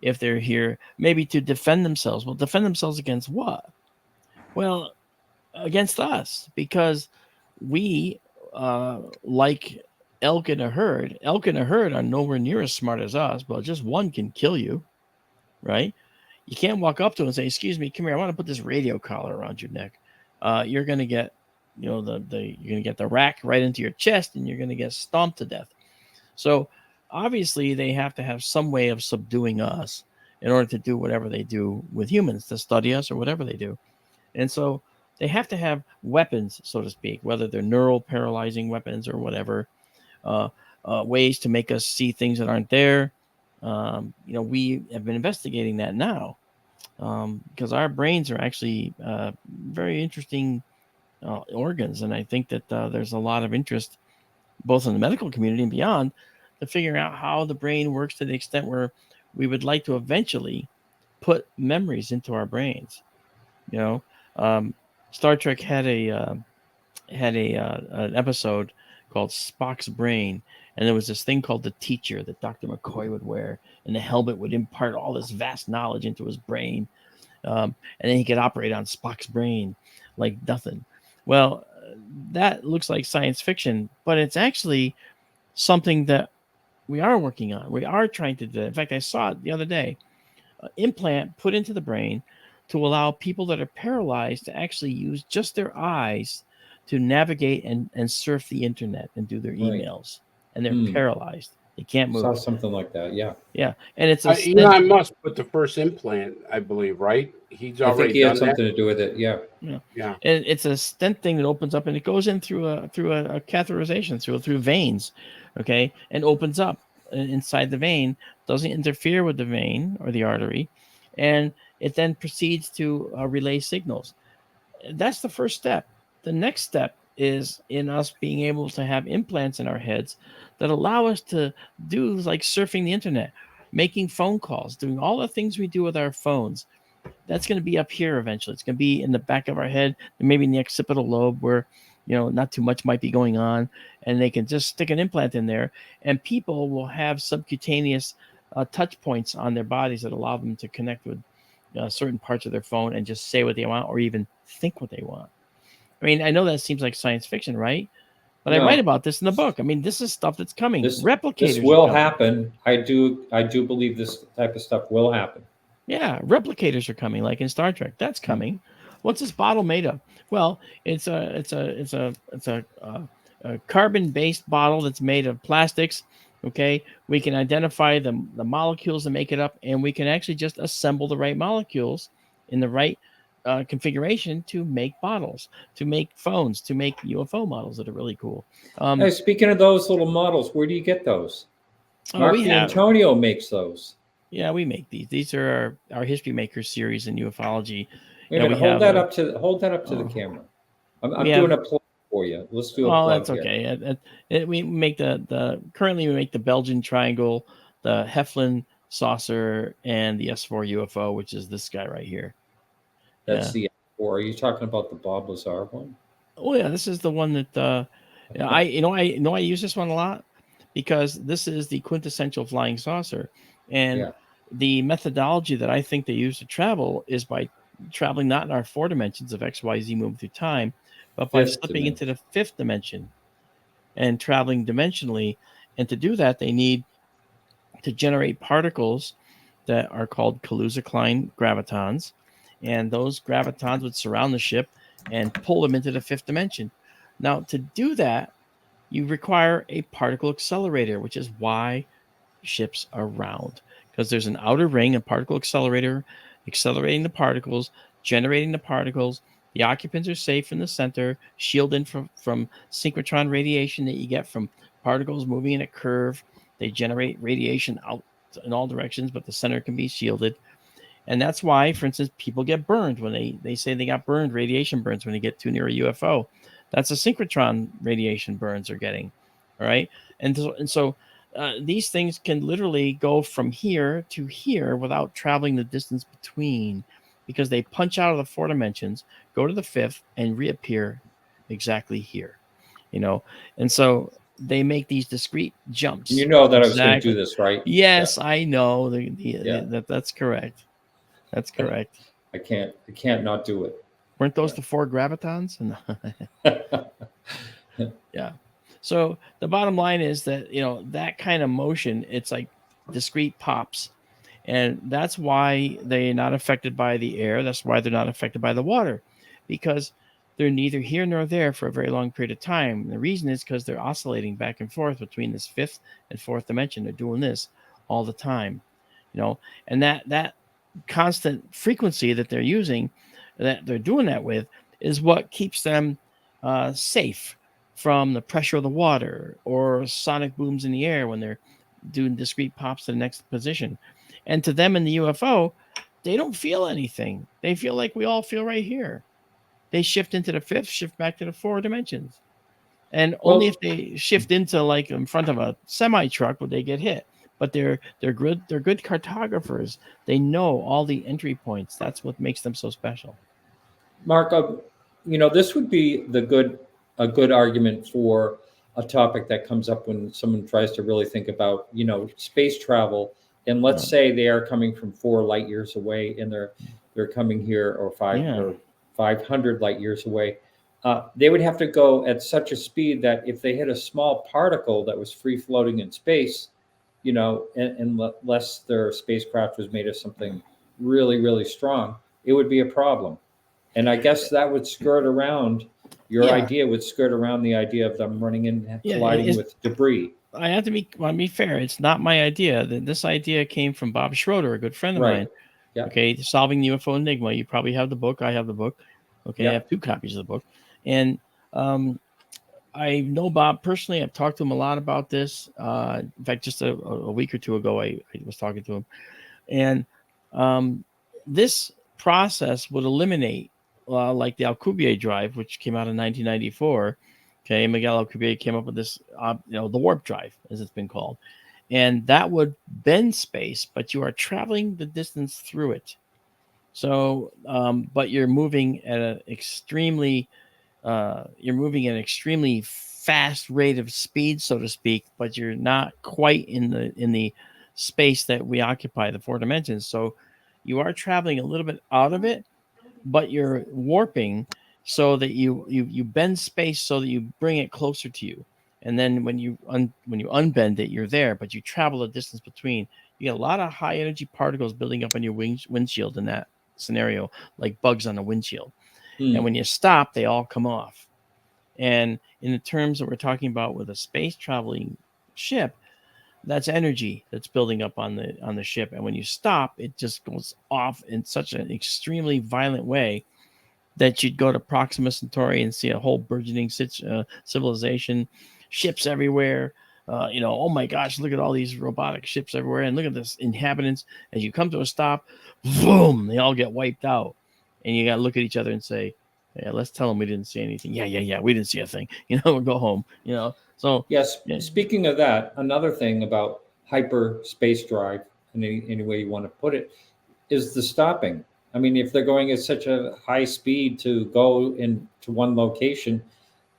If they're here, maybe to defend themselves. Well, defend themselves against what? Well, against us, because we, like elk in a herd. Elk in a herd are nowhere near as smart as us, but just one can kill you, right? You can't walk up to him and say, "Excuse me, come here. I want to put this radio collar around your neck." You're going to get, you're going to get the rack right into your chest, and you're going to get stomped to death. So obviously, they have to have some way of subduing us in order to do whatever they do with humans, to study us or whatever they do. And so they have to have weapons, so to speak, whether they're neural paralyzing weapons or whatever, ways to make us see things that aren't there. We have been investigating that now, because our brains are actually very interesting organs. And I think that there's a lot of interest, both in the medical community and beyond, to figuring out how the brain works to the extent where we would like to eventually put memories into our brains. Star Trek had an episode called Spock's Brain, and there was this thing called the Teacher that Dr. McCoy would wear, and the helmet would impart all this vast knowledge into his brain, and then he could operate on Spock's brain like nothing. Well, that looks like science fiction, but it's actually something that we are working on. We are trying to do that. In fact, I saw it the other day. An implant put into the brain to allow people that are paralyzed to actually use just their eyes to navigate and surf the internet and do their emails. And they're paralyzed. They can't move. Saw something like that. Yeah. Yeah. And it's Elon Musk put the first implant, I believe, right? He's already I think he had done something that. to do with it. Yeah. And it's a stent thing that opens up, and it goes in through a catheterization through veins, okay, and opens up inside the vein, doesn't interfere with the vein or the artery, and it then proceeds to relay signals. That's the first step. The next step is in us being able to have implants in our heads that allow us to do like surfing the internet, making phone calls, doing all the things we do with our phones. That's going to be up here eventually. It's going to be in the back of our head, maybe in the occipital lobe, where not too much might be going on, and they can just stick an implant in there, and people will have subcutaneous touch points on their bodies that allow them to connect with certain parts of their phone and just say what they want or even think what they want. I mean, I know that seems like science fiction, right? But I write about this in the book. I mean, this is stuff that's coming. Replicators. This will happen. I do believe this type of stuff will happen. Yeah, replicators are coming, like in Star Trek. That's coming. What's this bottle made of? Well, it's a carbon-based bottle that's made of plastics. Okay, we can identify the molecules that make it up, and we can actually just assemble the right molecules in the right configuration to make bottles, to make phones, to make UFO models that are really cool. Hey, speaking of those little models, where do you get those? Marc D'Antonio makes those. Yeah, we make these. These are our History Makers series in ufology. Hold that up to the camera. I'm doing a plug for you. Let's do a plug. Oh, that's okay. We make currently we make the Belgian Triangle, the Heflin Saucer, and the S4 UFO, which is this guy right here. That's the S4. Are you talking about the Bob Lazar one? Oh yeah, this is the one that I use this one a lot because this is the quintessential flying saucer. And the methodology that I think they use to travel is by traveling not in our 4 dimensions of X, Y, Z moving through time, but by slipping into the 5th dimension and traveling dimensionally. And to do that, they need to generate particles that are called Kaluza-Klein gravitons. And those gravitons would surround the ship and pull them into the 5th dimension. Now, to do that, you require a particle accelerator, which is why ships are round, because there's an outer ring, a particle accelerator, accelerating the particles, generating the particles. The occupants are safe in the center, shielded from synchrotron radiation that you get from particles moving in a curve. They generate radiation out in all directions, but the center can be shielded. And that's why, for instance, people get burned when they say they got burned, radiation burns when they get too near a UFO. That's a synchrotron radiation burns they're getting. All right. And so these things can literally go from here to here without traveling the distance between, because they punch out of the 4 dimensions, go to the 5th, and reappear exactly here. And so they make these discrete jumps. You know that I was going to do this, right? Yes, I know. That's correct. That's correct. I can't not do it. Weren't those the 4 gravitons? Yeah. So the bottom line is that, that kind of motion, it's like discrete pops. And that's why they're not affected by the air. That's why they're not affected by the water, because they're neither here nor there for a very long period of time. And the reason is because they're oscillating back and forth between this 5th and 4th dimension. They're doing this all the time, and that constant frequency that they're using, that they're doing that with, is what keeps them safe from the pressure of the water or sonic booms in the air when they're doing discrete pops to the next position. And to them in the UFO, they don't feel anything. They feel like we all feel right here. They shift into the 5th, shift back to the 4 dimensions. And only if they shift into like in front of a semi truck would they get hit. But they're good cartographers. They know all the entry points. That's what makes them so special. Mark, this would be a good argument for a topic that comes up when someone tries to really think about, space travel. And let's say they are coming from 4 light years away, and they're coming here, or 500 light years away. They would have to go at such a speed that if they hit a small particle that was free floating in space, unless their spacecraft was made of something really, really strong, it would be a problem. And I guess that would skirt around idea would skirt around the idea of them running in and colliding with debris. I have to be fair. It's not my idea. This idea came from Bob Schroeder, a good friend of mine. Yeah. Okay, Solving the UFO Enigma. You probably have the book. I have the book. Okay, yeah. I have 2 copies of the book. And I know Bob personally. I've talked to him a lot about this. In fact, just a week or 2 ago, I was talking to him. And this process would eliminate, like the Alcubierre drive, which came out in 1994. Okay, Miguel Alcubierre came up with this, the warp drive, as it's been called. And that would bend space, but you are traveling the distance through it. So, but you're moving at an extremely fast rate of speed, so to speak, but you're not quite in the space that we occupy, the 4 dimensions. So you are traveling a little bit out of it, but you're warping so that you bend space so that you bring it closer to you. And then when you unbend it, you're there, but you travel the distance between. You get a lot of high energy particles building up on your windshield in that scenario, like bugs on a windshield. And when you stop, they all come off. And in the terms that we're talking about with a space traveling ship, that's energy that's building up on the ship. And when you stop, it just goes off in such an extremely violent way that you'd go to Proxima Centauri and see a whole burgeoning civilization, ships everywhere. Oh my gosh, look at all these robotic ships everywhere. And look at this inhabitants. As you come to a stop, boom, they all get wiped out. And you got to look at each other and say, yeah, let's tell them we didn't see anything. Yeah, we didn't see a thing. We'll go home, So yes, speaking of that, another thing about hyperspace drive, in any way you want to put it, is the stopping. I mean, if they're going at such a high speed to go into one location,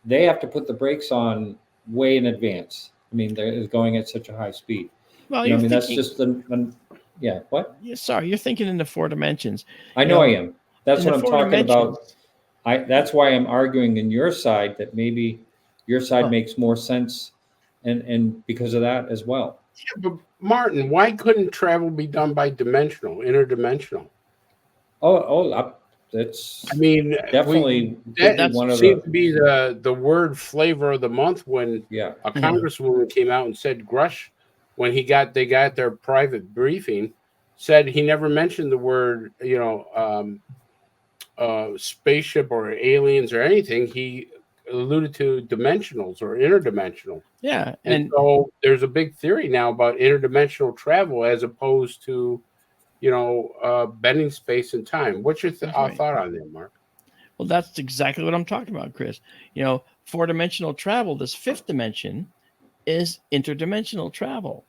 they have to put the brakes on way in advance. I mean, they're going at such a high speed. Well, that's just what? Yeah, sorry, you're thinking in the 4 dimensions. I know I am. That's what I'm talking about. That's why I'm arguing in your side that maybe your side makes more sense, and because of that as well. Yeah, but Martin, why couldn't travel be done by interdimensional? That's. I mean, definitely that seemed to be the word flavor of the month when a congresswoman came out and said Grush, when they got their private briefing, said he never mentioned the word spaceship or aliens or anything. He alluded to dimensionals or interdimensional. Yeah, and so there's a big theory now about interdimensional travel as opposed to bending space and time. What's your Right. thought on that, Mark? Well, that's exactly what I'm talking about, Chris. Four-dimensional travel, this fifth dimension, is interdimensional travel.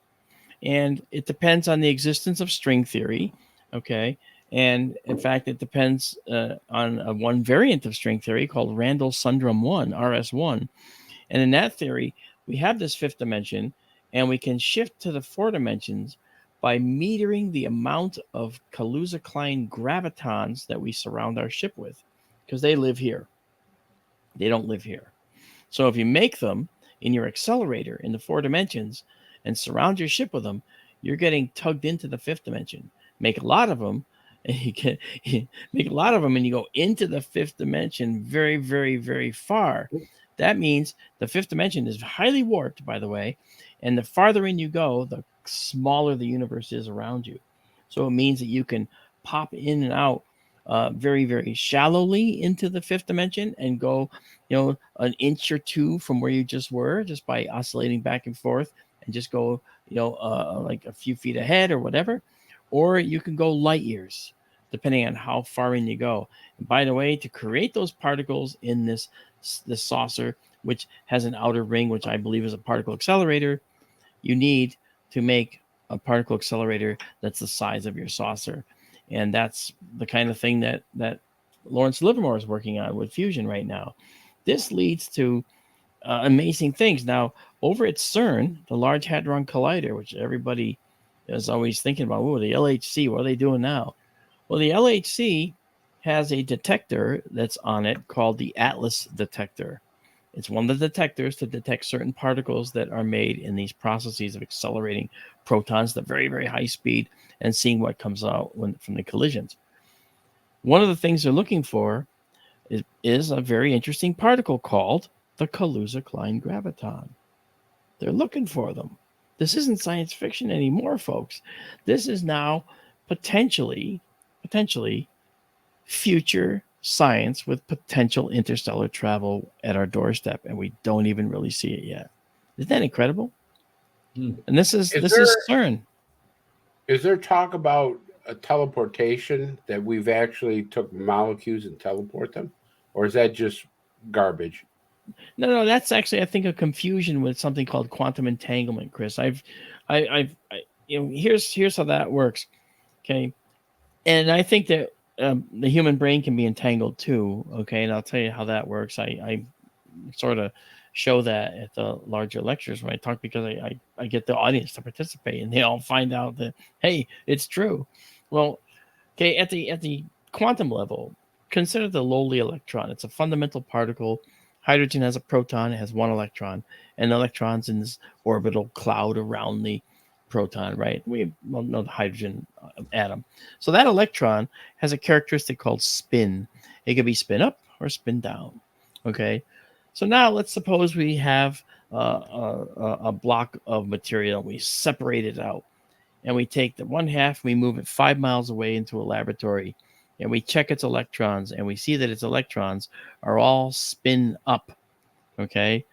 And it depends on the existence of string theory, okay? And in fact, it depends on one variant of string theory called Randall-Sundrum 1, RS1. And in that theory, we have this fifth dimension, and we can shift to the four dimensions by metering the amount of Kaluza-Klein gravitons that we surround our ship with, because they live here. They don't live here. So if you make them in your accelerator in the four dimensions and surround your ship with them, you're getting tugged into the fifth dimension. Make a lot of them, and you go into the fifth dimension very, very, very far. That means the fifth dimension is highly warped, by the way, and the farther in you go, the smaller the universe is around you. So it means that you can pop in and out very, very shallowly into the fifth dimension and go, an inch or two from where you just were, just by oscillating back and forth, and just go, like a few feet ahead or whatever. Or you can go light years, depending on how far in you go. And by the way, to create those particles in this saucer, which has an outer ring, which I believe is a particle accelerator, you need to make a particle accelerator that's the size of your saucer. And that's the kind of thing that Lawrence Livermore is working on with fusion right now. This leads to amazing things. Now, over at CERN, the Large Hadron Collider, which everybody is always thinking about, the LHC, what are they doing now? Well, the LHC has a detector that's on it called the Atlas detector. It's one of the detectors to detect certain particles that are made in these processes of accelerating protons at very, very high speed and seeing what comes out from the collisions. One of the things they're looking for is a very interesting particle called the Kaluza-Klein graviton. They're looking for them. This isn't science fiction anymore, folks. This is now potentially future science with potential interstellar travel at our doorstep, and we don't even really see it yet. Isn't that incredible? And this is CERN. Is there talk about a teleportation, that we've actually took molecules and teleport them, or is that just garbage? No, that's actually, I think, a confusion with something called quantum entanglement, Chris. Here's how that works. Okay, and I think that the human brain can be entangled too. Okay, and I'll tell you how that works. I sort of show that at the larger lectures when I talk, because I get the audience to participate, and they all find out that, hey, it's true. Well, okay, at the quantum level, consider the lowly electron. It's a fundamental particle. Hydrogen has a proton, it has one electron, and the electron's in this orbital cloud around the proton, right? We know the hydrogen atom. So that electron has a characteristic called spin. It can be spin up or spin down. Okay. So now let's suppose we have a block of material. We separate it out, and we take the one half, we move it 5 miles away into a laboratory, and we check its electrons, and we see that its electrons are all spin up. Okay.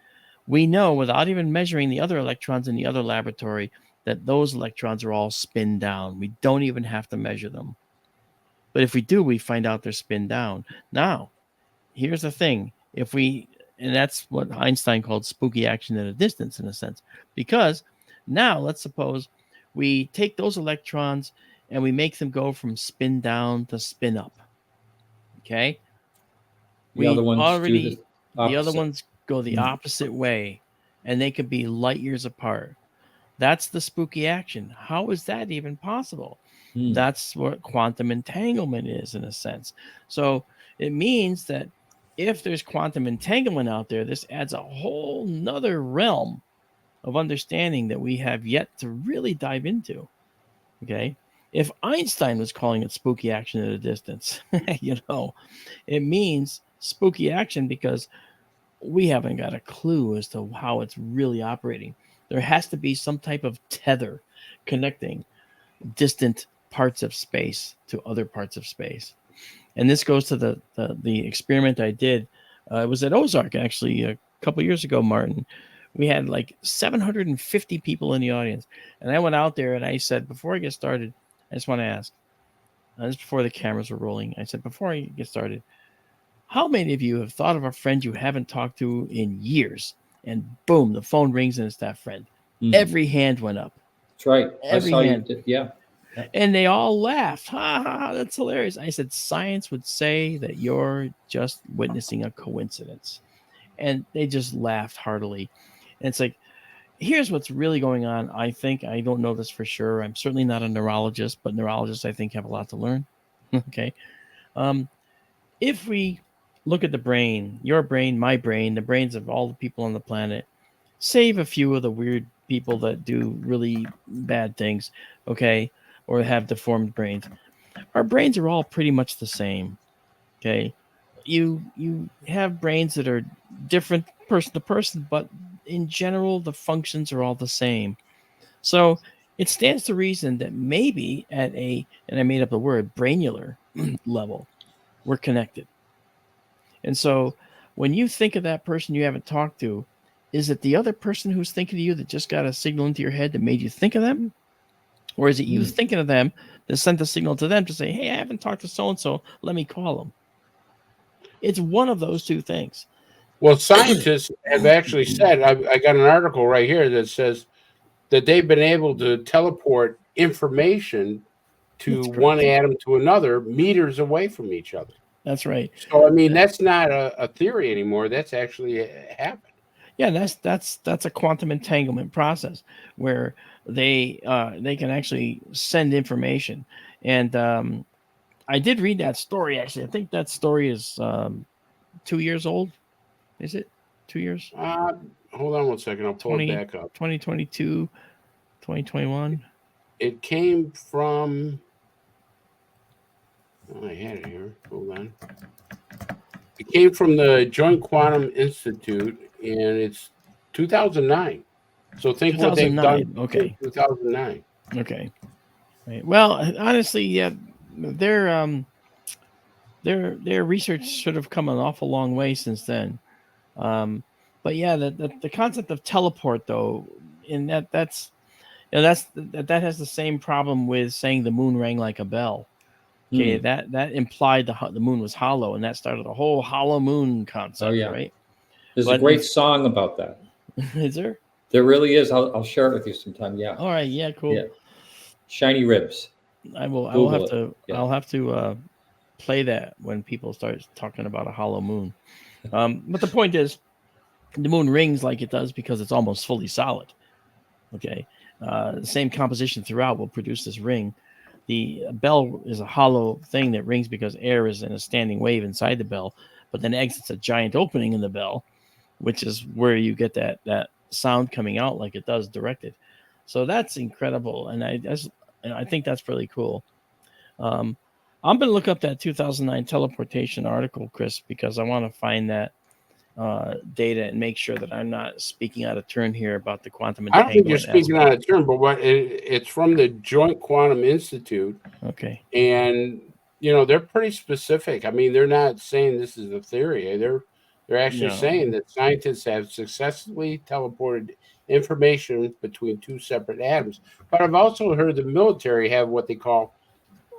We know, without even measuring the other electrons in the other laboratory, that those electrons are all spin down. We don't even have to measure them. But if we do, we find out they're spin down. Now, here's the thing. And that's what Einstein called spooky action at a distance, in a sense. Because now, let's suppose we take those electrons and we make them go from spin down to spin up. Okay? The other ones go the opposite way, and they could be light years apart. That's the spooky action. How is that even possible? That's what quantum entanglement is, in a sense. So it means that if there's quantum entanglement out there, this adds a whole nother realm of understanding that we have yet to really dive into. Okay. If Einstein was calling it spooky action at a distance, it means spooky action because we haven't got a clue as to how it's really operating. There has to be some type of tether connecting distant parts of space to other parts of space. And this goes to the experiment I did. It was at Ozark, actually, a couple years ago, Martin. We had like 750 people in the audience. And I went out there and I said, before I get started, I just want to ask, this is before the cameras were rolling. I said, before I get started, how many of you have thought of a friend you haven't talked to in years? And boom, the phone rings and it's that friend. Every hand went up. That's right. Every I saw hand. you did. Yeah. And they all laughed. Ha ha, that's hilarious. I said, science would say that you're just witnessing a coincidence. And they just laughed heartily. And it's like, here's what's really going on. I think, I don't know this for sure. I'm certainly not a neurologist, but neurologists, I think, have a lot to learn. Okay. If we look at the brain, your brain, my brain, the brains of all the people on the planet, save a few of the weird people that do really bad things, okay, or have deformed brains. Our brains are all pretty much the same, okay? You have brains that are different person to person, but in general, the functions are all the same. So it stands to reason that maybe at a, and I made up the word, brainular level, we're connected. And so when you think of that person you haven't talked to, is it the other person who's thinking of you that just got a signal into your head that made you think of them? Or is it you thinking of them that sent the signal to them to say, hey, I haven't talked to so-and-so, let me call them? It's one of those two things. Well, scientists have actually said, I got an article right here that says that they've been able to teleport information to one atom to another meters away from each other. That's right. So, I mean, that's not a theory anymore. That's actually happened. Yeah, that's a quantum entanglement process where they can actually send information. And I did read that story, actually. I think that story is 2 years old. Is it 2 years? Hold on one second. I'll pull it back up. 2022, 2021. It came from... Oh, I had it here. Hold on. It came from the Joint Quantum Institute, and it's 2009. So think what they've done. Okay. 2009. Okay. Right. Well, honestly, yeah, their research should have come an awful long way since then. But yeah, the concept of teleport, though, in that has the same problem with saying the moon rang like a bell. Okay, that implied the moon was hollow, and that started a whole hollow moon concept. Oh yeah, right. There's a great song about that. Is there? There really is. I'll share it with you sometime. Yeah. All right. Yeah. Cool. Yeah. Shiny Ribs. I will have to. Yeah. I'll have to play that when people start talking about a hollow moon. But the point is, the moon rings like it does because it's almost fully solid. Okay. The same composition throughout will produce this ring. The bell is a hollow thing that rings because air is in a standing wave inside the bell, but then exits a giant opening in the bell, which is where you get that sound coming out like it does directed. So that's incredible, and I think that's really cool. I'm going to look up that 2009 teleportation article, Chris, because I want to find that data and make sure that I'm not speaking out of turn here about the quantum entanglement. I don't think you're speaking out of turn, but it's from the Joint Quantum Institute. Okay. And, they're pretty specific. I mean, they're not saying this is a theory. They're actually saying that scientists have successfully teleported information between two separate atoms. But I've also heard the military have what they call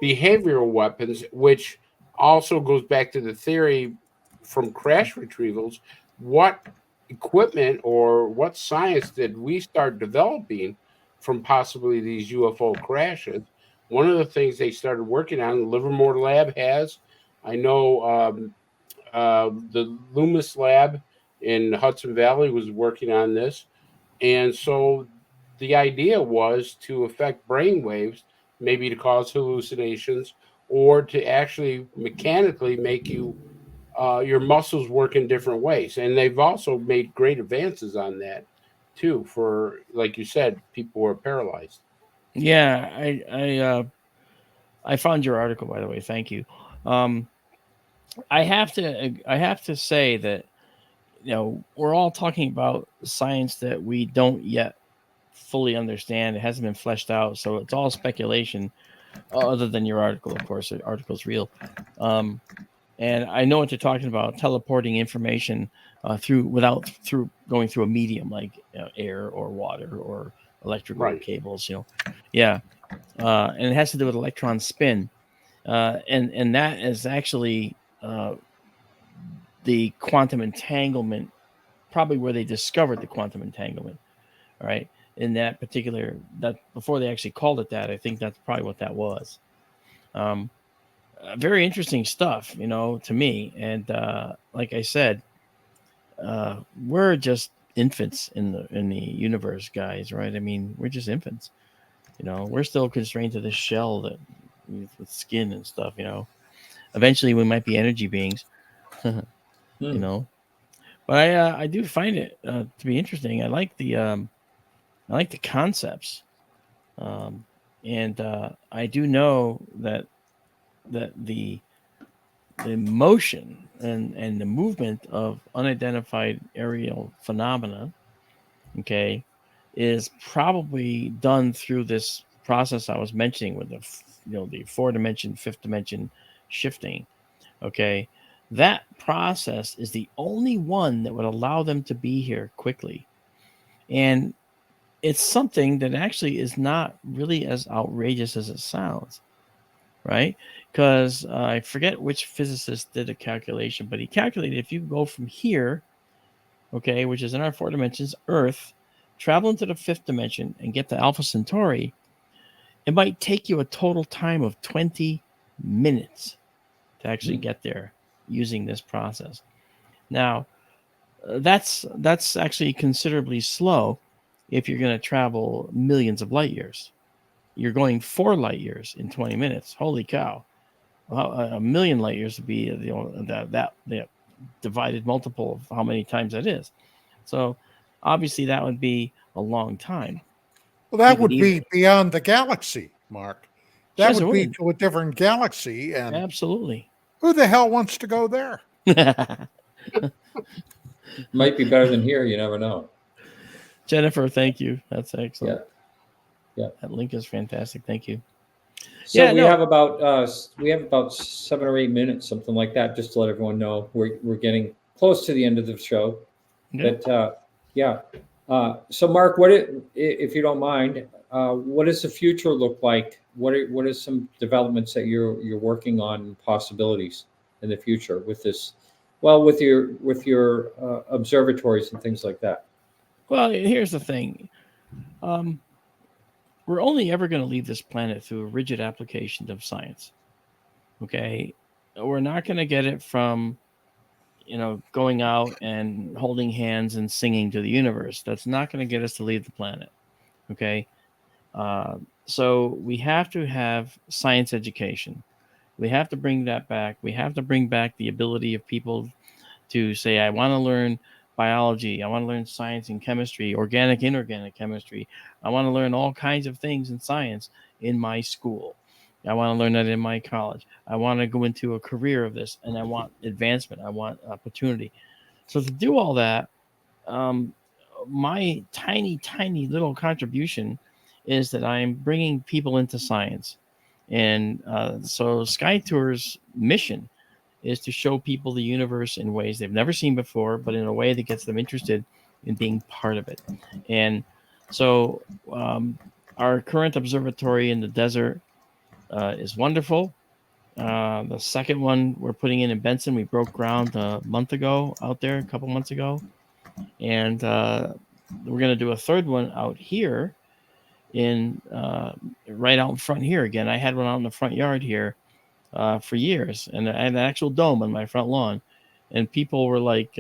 behavioral weapons, which also goes back to the theory from crash retrievals. What equipment or what science did we start developing from possibly these UFO crashes? One of the things they started working on, the Livermore lab has, I know the Loomis lab in Hudson Valley was working on this. And so the idea was to affect brain waves, maybe to cause hallucinations, or to actually mechanically make you your muscles work in different ways. And they've also made great advances on that too, for, like you said, people who are paralyzed. Yeah, I found your article, by the way. Thank you. I have to say that we're all talking about science that we don't yet fully understand. It hasn't been fleshed out, so it's all speculation. Other than your article, of course, the article's real. And I know what you're talking about, teleporting information through going through a medium like air or water or electrical cables. Yeah, and it has to do with electron spin. and that is actually the quantum entanglement, probably where they discovered the quantum entanglement. All right, in that particular, that before they actually called it that, I think that's probably what that was. Very interesting stuff, to me. And like I said, we're just infants in the universe, guys. Right? I mean, we're just infants. We're still constrained to this shell that with skin and stuff. Eventually we might be energy beings. But I do find it to be interesting. I like the concepts, and I do know that the motion and the movement of unidentified aerial phenomena, okay, is probably done through this process I was mentioning with the 4-dimension, 5th-dimension shifting. Okay, that process is the only one that would allow them to be here quickly, and it's something that actually is not really as outrageous as it sounds, right? Because I forget which physicist did a calculation, but he calculated if you go from here, okay, which is in our 4 dimensions, Earth, travel into the 5th dimension and get to Alpha Centauri, it might take you a total time of 20 minutes to actually get there using this process. Now, that's actually considerably slow if you're going to travel millions of light years. You're going 4 light years in 20 minutes. Holy cow. Well, a million light years would be that divided multiple of how many times that is. So obviously that would be a long time. Well, that would be beyond the galaxy, Mark. That Yes, would be to a different galaxy. And absolutely. Who the hell wants to go there? Might be better than here. You never know. Jennifer, thank you. That's excellent. Yeah. That link is fantastic. Thank you. So we have about 7 or 8 minutes, something like that, just to let everyone know we're getting close to the end of the show. Yeah. But so Mark, if you don't mind, what does the future look like? What are some developments that you're working on, possibilities in the future with this? Well, with your observatories and things like that. Well, here's the thing. We're only ever going to leave this planet through a rigid application of science. Okay, we're not going to get it from, going out and holding hands and singing to the universe. That's not going to get us to leave the planet. Okay, so we have to have science education. We have to bring that back. We have to bring back the ability of people to say, I want to learn biology. I want to learn science and chemistry, organic, inorganic chemistry. I want to learn all kinds of things in science in my school. I want to learn that in my college. I want to go into a career of this, and I want advancement. I want opportunity. So to do all that, my tiny, tiny little contribution is that I'm bringing people into science. And so SkyTour's mission is to show people the universe in ways they've never seen before, but in a way that gets them interested in being part of it. And so our current observatory in the desert is wonderful. The second one we're putting in Benson, we broke ground a couple months ago. And we're going to do a third one out here right out in front here again. I had one out in the front yard here for years, and I had an actual dome on my front lawn, and people were like,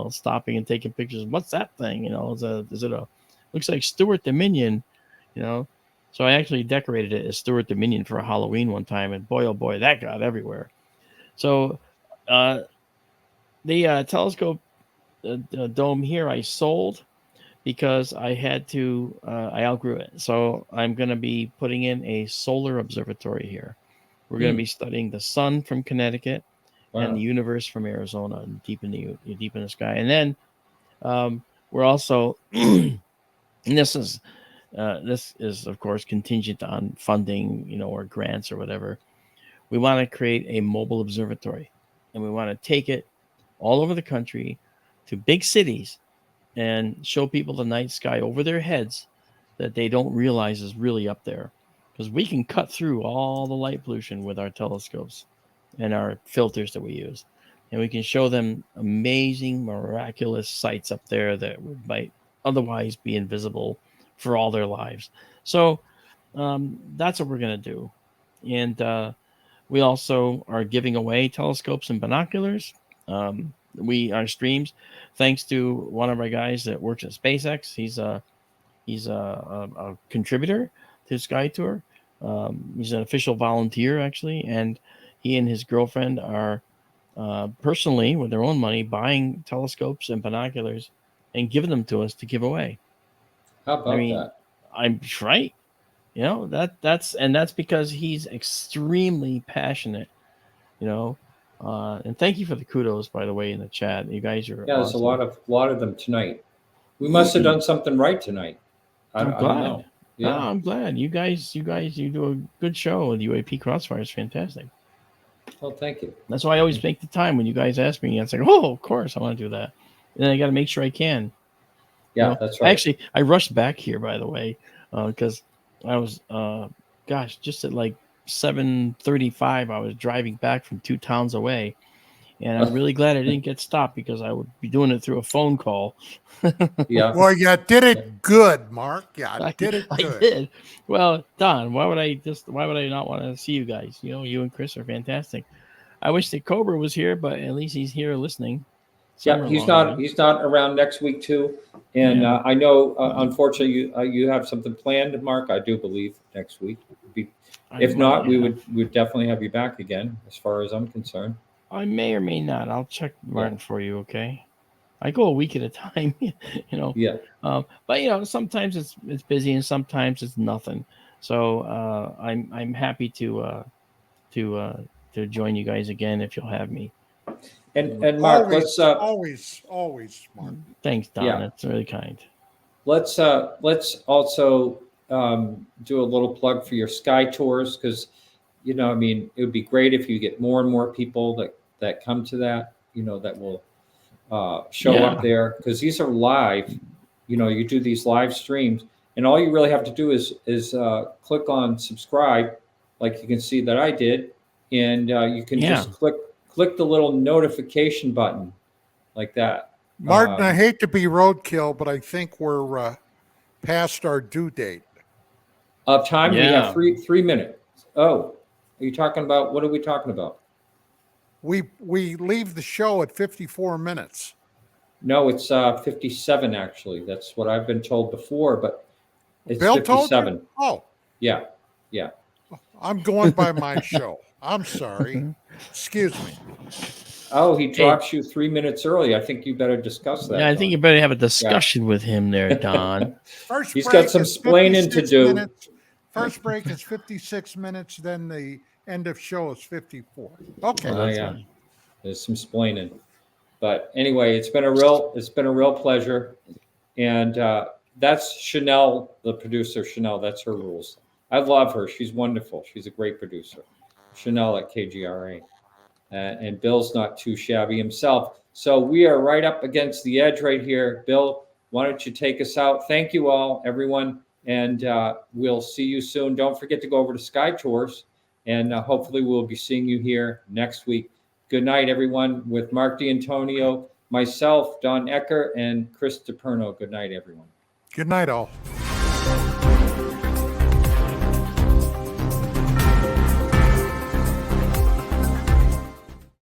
stopping and taking pictures. What's that thing? Looks like Stuart Dominion, So I actually decorated it as Stuart Dominion for a Halloween one time, and boy, oh boy, that got everywhere. So the telescope dome here I sold because I had to, I outgrew it. So I'm going to be putting in a solar observatory here. We're going to be studying the sun from Connecticut and the universe from Arizona, deep in the sky. And then we're also, and this is of course contingent on funding, or grants or whatever. We want to create a mobile observatory, and we want to take it all over the country to big cities and show people the night sky over their heads that they don't realize is really up there. because we can cut through all the light pollution with our telescopes and our filters that we use. And we can show them amazing, miraculous sights up there that might otherwise be invisible for all their lives. So that's what we're going to do. And we also are giving away telescopes and binoculars. Our streams, thanks to one of our guys that works at SpaceX. He's a contributor to SkyTour. He's an official volunteer, actually, and he and his girlfriend are personally, with their own money, buying telescopes and binoculars and giving them to us to give away. How about that? I'm right. You know, that's because he's extremely passionate, you know. And thank you for the kudos, by the way, in the chat. You guys are there's awesome. a lot of them tonight. We must have done something right tonight. I don't know. Yeah, no, I'm glad you do a good show. The UAP Crossfire is fantastic. Well, thank you. That's why I always make the time when you guys ask me. It's like, oh, of course I want to do that. And then I got to make sure I can. Yeah, you know? That's right. Actually, I rushed back here, by the way, because I was, just at like 7:35, I was driving back from 2 towns away. And I'm really glad I didn't get stopped because I would be doing it through a phone call. Yeah. Well, you did it good, Mark. Yeah, did it good. I did. Well, Don, why would I not want to see you guys? You know, you and Chris are fantastic. I wish that Cobra was here, but at least he's here listening. Yeah, he's not around next week too. And I know, unfortunately, you have something planned, Mark. I do believe next week. If not, we'd definitely have you back again, as far as I'm concerned. I may or may not. I'll check Martin for you. Okay. I go a week at a time, you know. Yeah. But you know, sometimes it's busy and sometimes it's nothing. So I'm happy to join you guys again if you'll have me. And Mark, always Mark. Thanks, Don. Yeah. That's really kind. Let's also do a little plug for your Sky Tours, because you know, I mean, it would be great if you get more and more people that come to that, you know, that will show up there, because these are live. You know, you do these live streams, and all you really have to do is click on subscribe, like you can see that I did, and you can just click the little notification button like that. Martin, I hate to be roadkill, but I think we're past our due date. Of time, we have 3 minutes. Oh, are you talking about, what are we talking about? We leave the show at 54 minutes. No, it's 57 actually. That's what I've been told before, but it's Bill 57. told you? Oh. Yeah. I'm going by my show. I'm sorry. Excuse me. Oh, he drops you 3 minutes early. I think you better discuss that. Yeah, I think you better have a discussion with him there, Don. He's got some splaining to do. Minutes. First break is 56 minutes, then the end of show is 54. Okay. There's some splaining. But anyway, it's been a real pleasure. And that's Chanel, the producer. Chanel, that's her rules. I love her. She's wonderful. She's a great producer. Chanel at KGRA. And Bill's not too shabby himself. So we are right up against the edge right here. Bill, why don't you take us out? Thank you all, everyone. And we'll see you soon. Don't forget to go over to Sky Tours. And hopefully we'll be seeing you here next week. Good night, everyone. With Marc D'Antonio, myself, Don Ecker, and Chris Deperno. Good night, everyone. Good night, all.